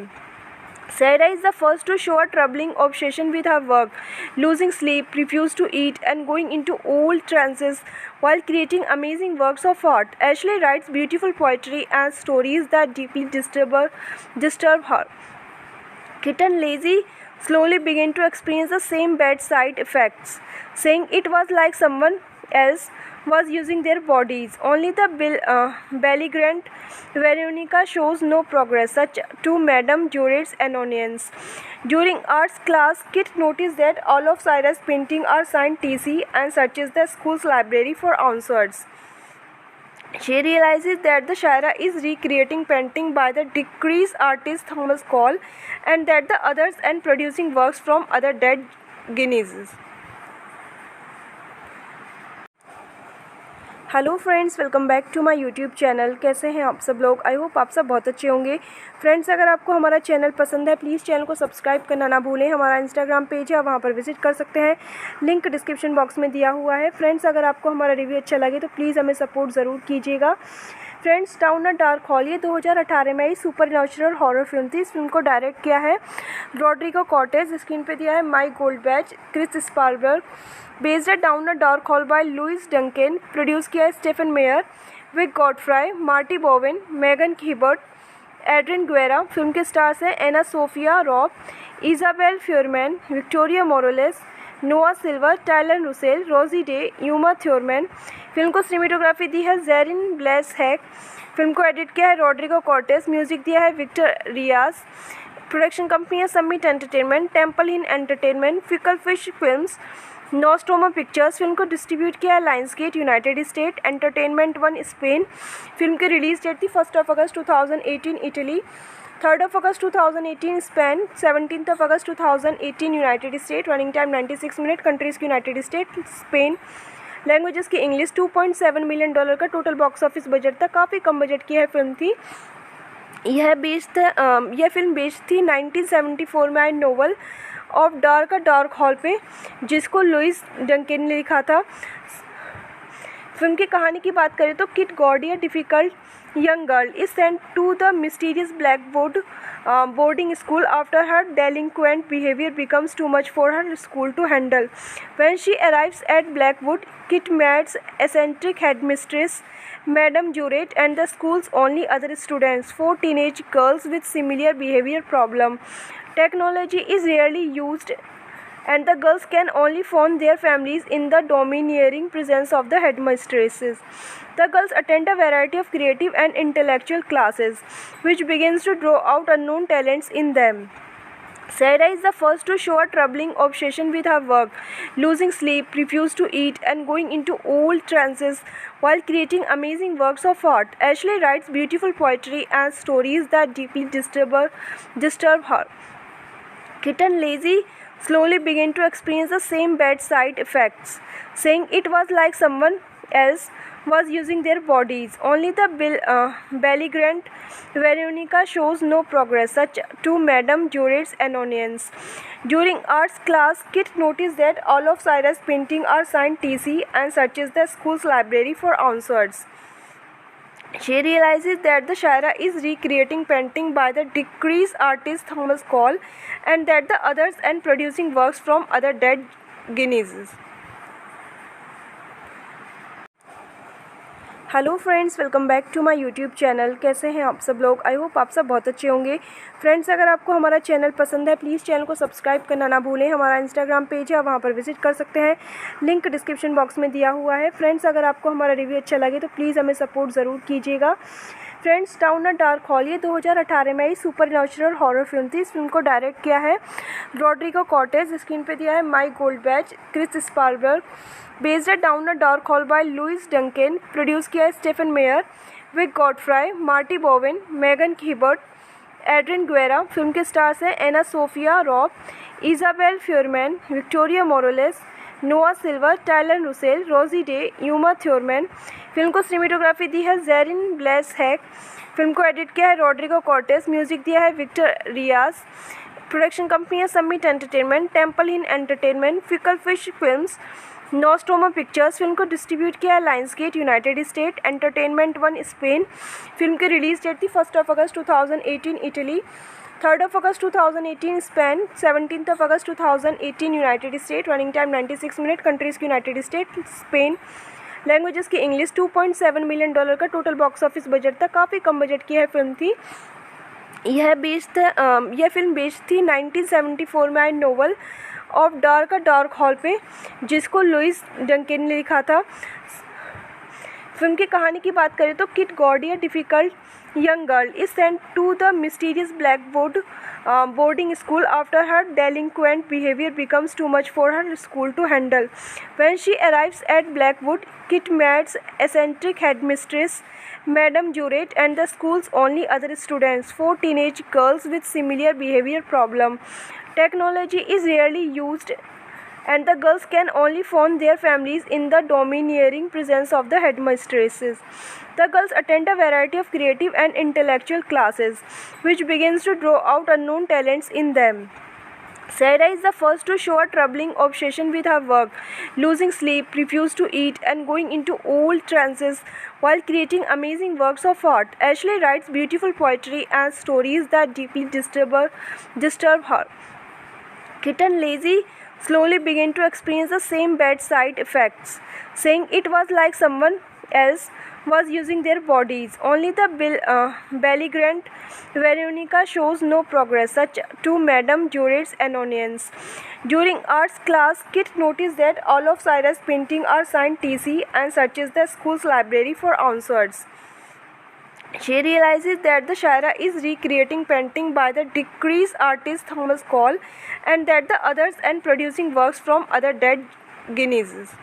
Sarah is the first to show a troubling obsession with her work, losing sleep, refused to eat, and going into old trances while creating amazing works of art. Ashley writes beautiful poetry and stories that deeply disturb her. Kitten Lazy slowly began to experience the same bad side effects, saying it was like someone else was using their bodies. Only the belligerent Veronica shows no progress, such to Madame Juret's annoyance. During arts class, Kit noticed that all of Cyrus' paintings are signed TC and searches the school's library for answers. She realizes that the Shira is recreating painting by the deceased artist Thomas Cole and that the others and producing works from other dead Guineas. Hello friends, welcome back to my YouTube channel. कैसे हैं आप सब लोग? I hope आप सब बहुत अच्छे होंगे। फ्रेंड्स, अगर आपको हमारा चैनल पसंद है प्लीज़ चैनल को सब्सक्राइब करना ना भूलें। हमारा इंस्टाग्राम पेज है, वहाँ पर विजिट कर सकते हैं, लिंक डिस्क्रिप्शन बॉक्स में दिया हुआ है। फ्रेंड्स, अगर आपको हमारा रिव्यू अच्छा लगे तो प्लीज़ हमें सपोर्ट ज़रूर कीजिएगा। Friends, down a dark hall ये 2018 में आई सुपर नेचुरल हॉरर फिल्म थी। इस फिल्म को डायरेक्ट किया है रॉड्रिगो कॉर्टेज, स्क्रीन पे दिया है माइक गोल्डबैच, क्रिस स्पारबर्ग। बेस्ड है down a dark hall by Louis Duncan, produce किया है Stephen Meyer, Wick Godfrey, Marty Bowen, Megan Hibbert, Adrian Guerra. Film के स्टार्स हैं एना Sophia Robb, Isabel Fuhrman, Victoria Moroles, Noah Silver, टाइलन Russell, Rosie Day, Uma Thurman. Film को cinematography दी है Jerin bless hack. Film को edit किया है Rodrigo Cortes, music दिया है विक्टर रियाज। प्रोडक्शन कंपनी है Summit Entertainment, Temple Hill Entertainment, Fickle Fish Films, नोस्टोमा Pictures. Film को डिस्ट्रीब्यूट किया है Lionsgate United State, Entertainment One Spain. Film की रिलीज डेट थी 1 अगस्त 2018 इटली, 3 अगस्त 2018 स्पेन, 17 अगस्त 2018 United State. Running time 96 minute. Countries की United State, Spain. Languages की English. $2.7 million का total box office budget था। काफ़ी कम बजट की है फिल्म थी। यह फिल्म बेस्ड थी 1974 में आई नोवेल ऑफ डार्क हॉल पे, जिसको लुइस डंकेन ने लिखा था। फिल्म की कहानी की बात करें तो kit gaudy, a difficult young girl, is sent to the mysterious Blackwood boarding school after her delinquent behavior becomes too much for her school to handle. When she arrives at Blackwood, Kit meets eccentric headmistress Madame Juret and the school's only other students, 4 teenage girls with similar behavior problem. Technology is rarely used and the girls can only phone their families in the domineering presence of the headmistresses. The girls attend a variety of creative and intellectual classes, which begins to draw out unknown talents in them. Sarah is the first to show a troubling obsession with her work, losing sleep, refused to eat, and going into old trances while creating amazing works of art. Ashley writes beautiful poetry and stories that deeply disturb her. Kitten Lazy slowly began to experience the same bad side effects, saying it was like someone else was using their bodies. Only the belligerent Veronica shows no progress, such to Madame Juret's annoyance. During arts class, Kit noticed that all of Cyrus' paintings are signed TC and searches the school's library for answers. She realizes that the Shira is recreating painting by the deceased artist Thomas Cole and that the others and producing works from other dead Guineas. Hello friends, welcome back to my YouTube channel. कैसे हैं आप सब लोग? I hope आप सब बहुत अच्छे होंगे। फ्रेंड्स, अगर आपको हमारा चैनल पसंद है प्लीज़ चैनल को सब्सक्राइब करना ना भूलें। हमारा इंस्टाग्राम पेज है, वहाँ पर विजिट कर सकते हैं, लिंक डिस्क्रिप्शन बॉक्स में दिया हुआ है। फ्रेंड्स, अगर आपको हमारा रिव्यू अच्छा लगे तो प्लीज़ हमें सपोर्ट ज़रूर कीजिएगा। Friends, down a dark hall ये 2018 में आई सुपर नेचुरल हॉरर फिल्म थी। इस फिल्म को डायरेक्ट किया है रॉड्रिगो कॉर्टेज, स्क्रीन पे दिया है माइक गोल्डबैच, क्रिस स्पारबर्ग। बेस्ड है down a dark hall by Louis Duncan, produce किया है Stephen Meyer, Wick Godfrey, Marty Bowen, Megan Hibbert, Adrian Guerra. Film के स्टार्स हैं एना Sophia Robb, Isabel Fuhrman, Victoria Moroles, Noah Silver, टाइलन Russell, Rosie Day, Uma Thurman. Film को cinematography दी है Jerin bless hack. Film को edit किया है Rodrigo Cortes, music दिया है विक्टर रियाज। प्रोडक्शन कंपनी है Summit Entertainment, Temple Hill Entertainment, Fickle Fish Films, Nostromo Pictures film को डिस्ट्रीब्यूट किया है Lionsgate United State, Entertainment One Spain. Film की रिलीज डेट थी 1 अगस्त 2018 इटली, 3 अगस्त 2018 स्पेन, 17 अगस्त 2018 United State. Running time 96 minute. Countries की United State, Spain. Languages की English. $2.7 million का total box office budget था। काफ़ी कम बजट की है फिल्म थी। यह फिल्म बेस्ड थी 1974 में आई नोवेल ऑफ डार्क हॉल पे, जिसको लुइस डंकेन ने लिखा था। फिल्म की कहानी की बात करें तो kit gaudy, a difficult young girl, is sent to the mysterious Blackwood boarding school after her delinquent behavior becomes too much for her school to handle. When she arrives at Blackwood, Kit meets eccentric headmistress Madame Juret and the school's only other students, 4 teenage girls with similar behavior problem. Technology is rarely used and the girls can only phone their families in the domineering presence of the headmistresses. The girls attend a variety of creative and intellectual classes, which begins to draw out unknown talents in them. Sarah is the first to show a troubling obsession with her work, losing sleep, refuse to eat, and going into old trances while creating amazing works of art. Ashley writes beautiful poetry and stories that deeply disturb her. Kit and Lizzie slowly began to experience the same bad side effects, saying it was like someone else was using their bodies. Only the belligerent Veronica shows no progress, such to Madame Juret's annoyance. During arts class, Kit noticed that all of Cyrus' paintings are signed TC and searches the school's library for answers. She realizes that the Shira is recreating painting by the deceased artist Thomas Cole and that the others and producing works from other dead geniuses.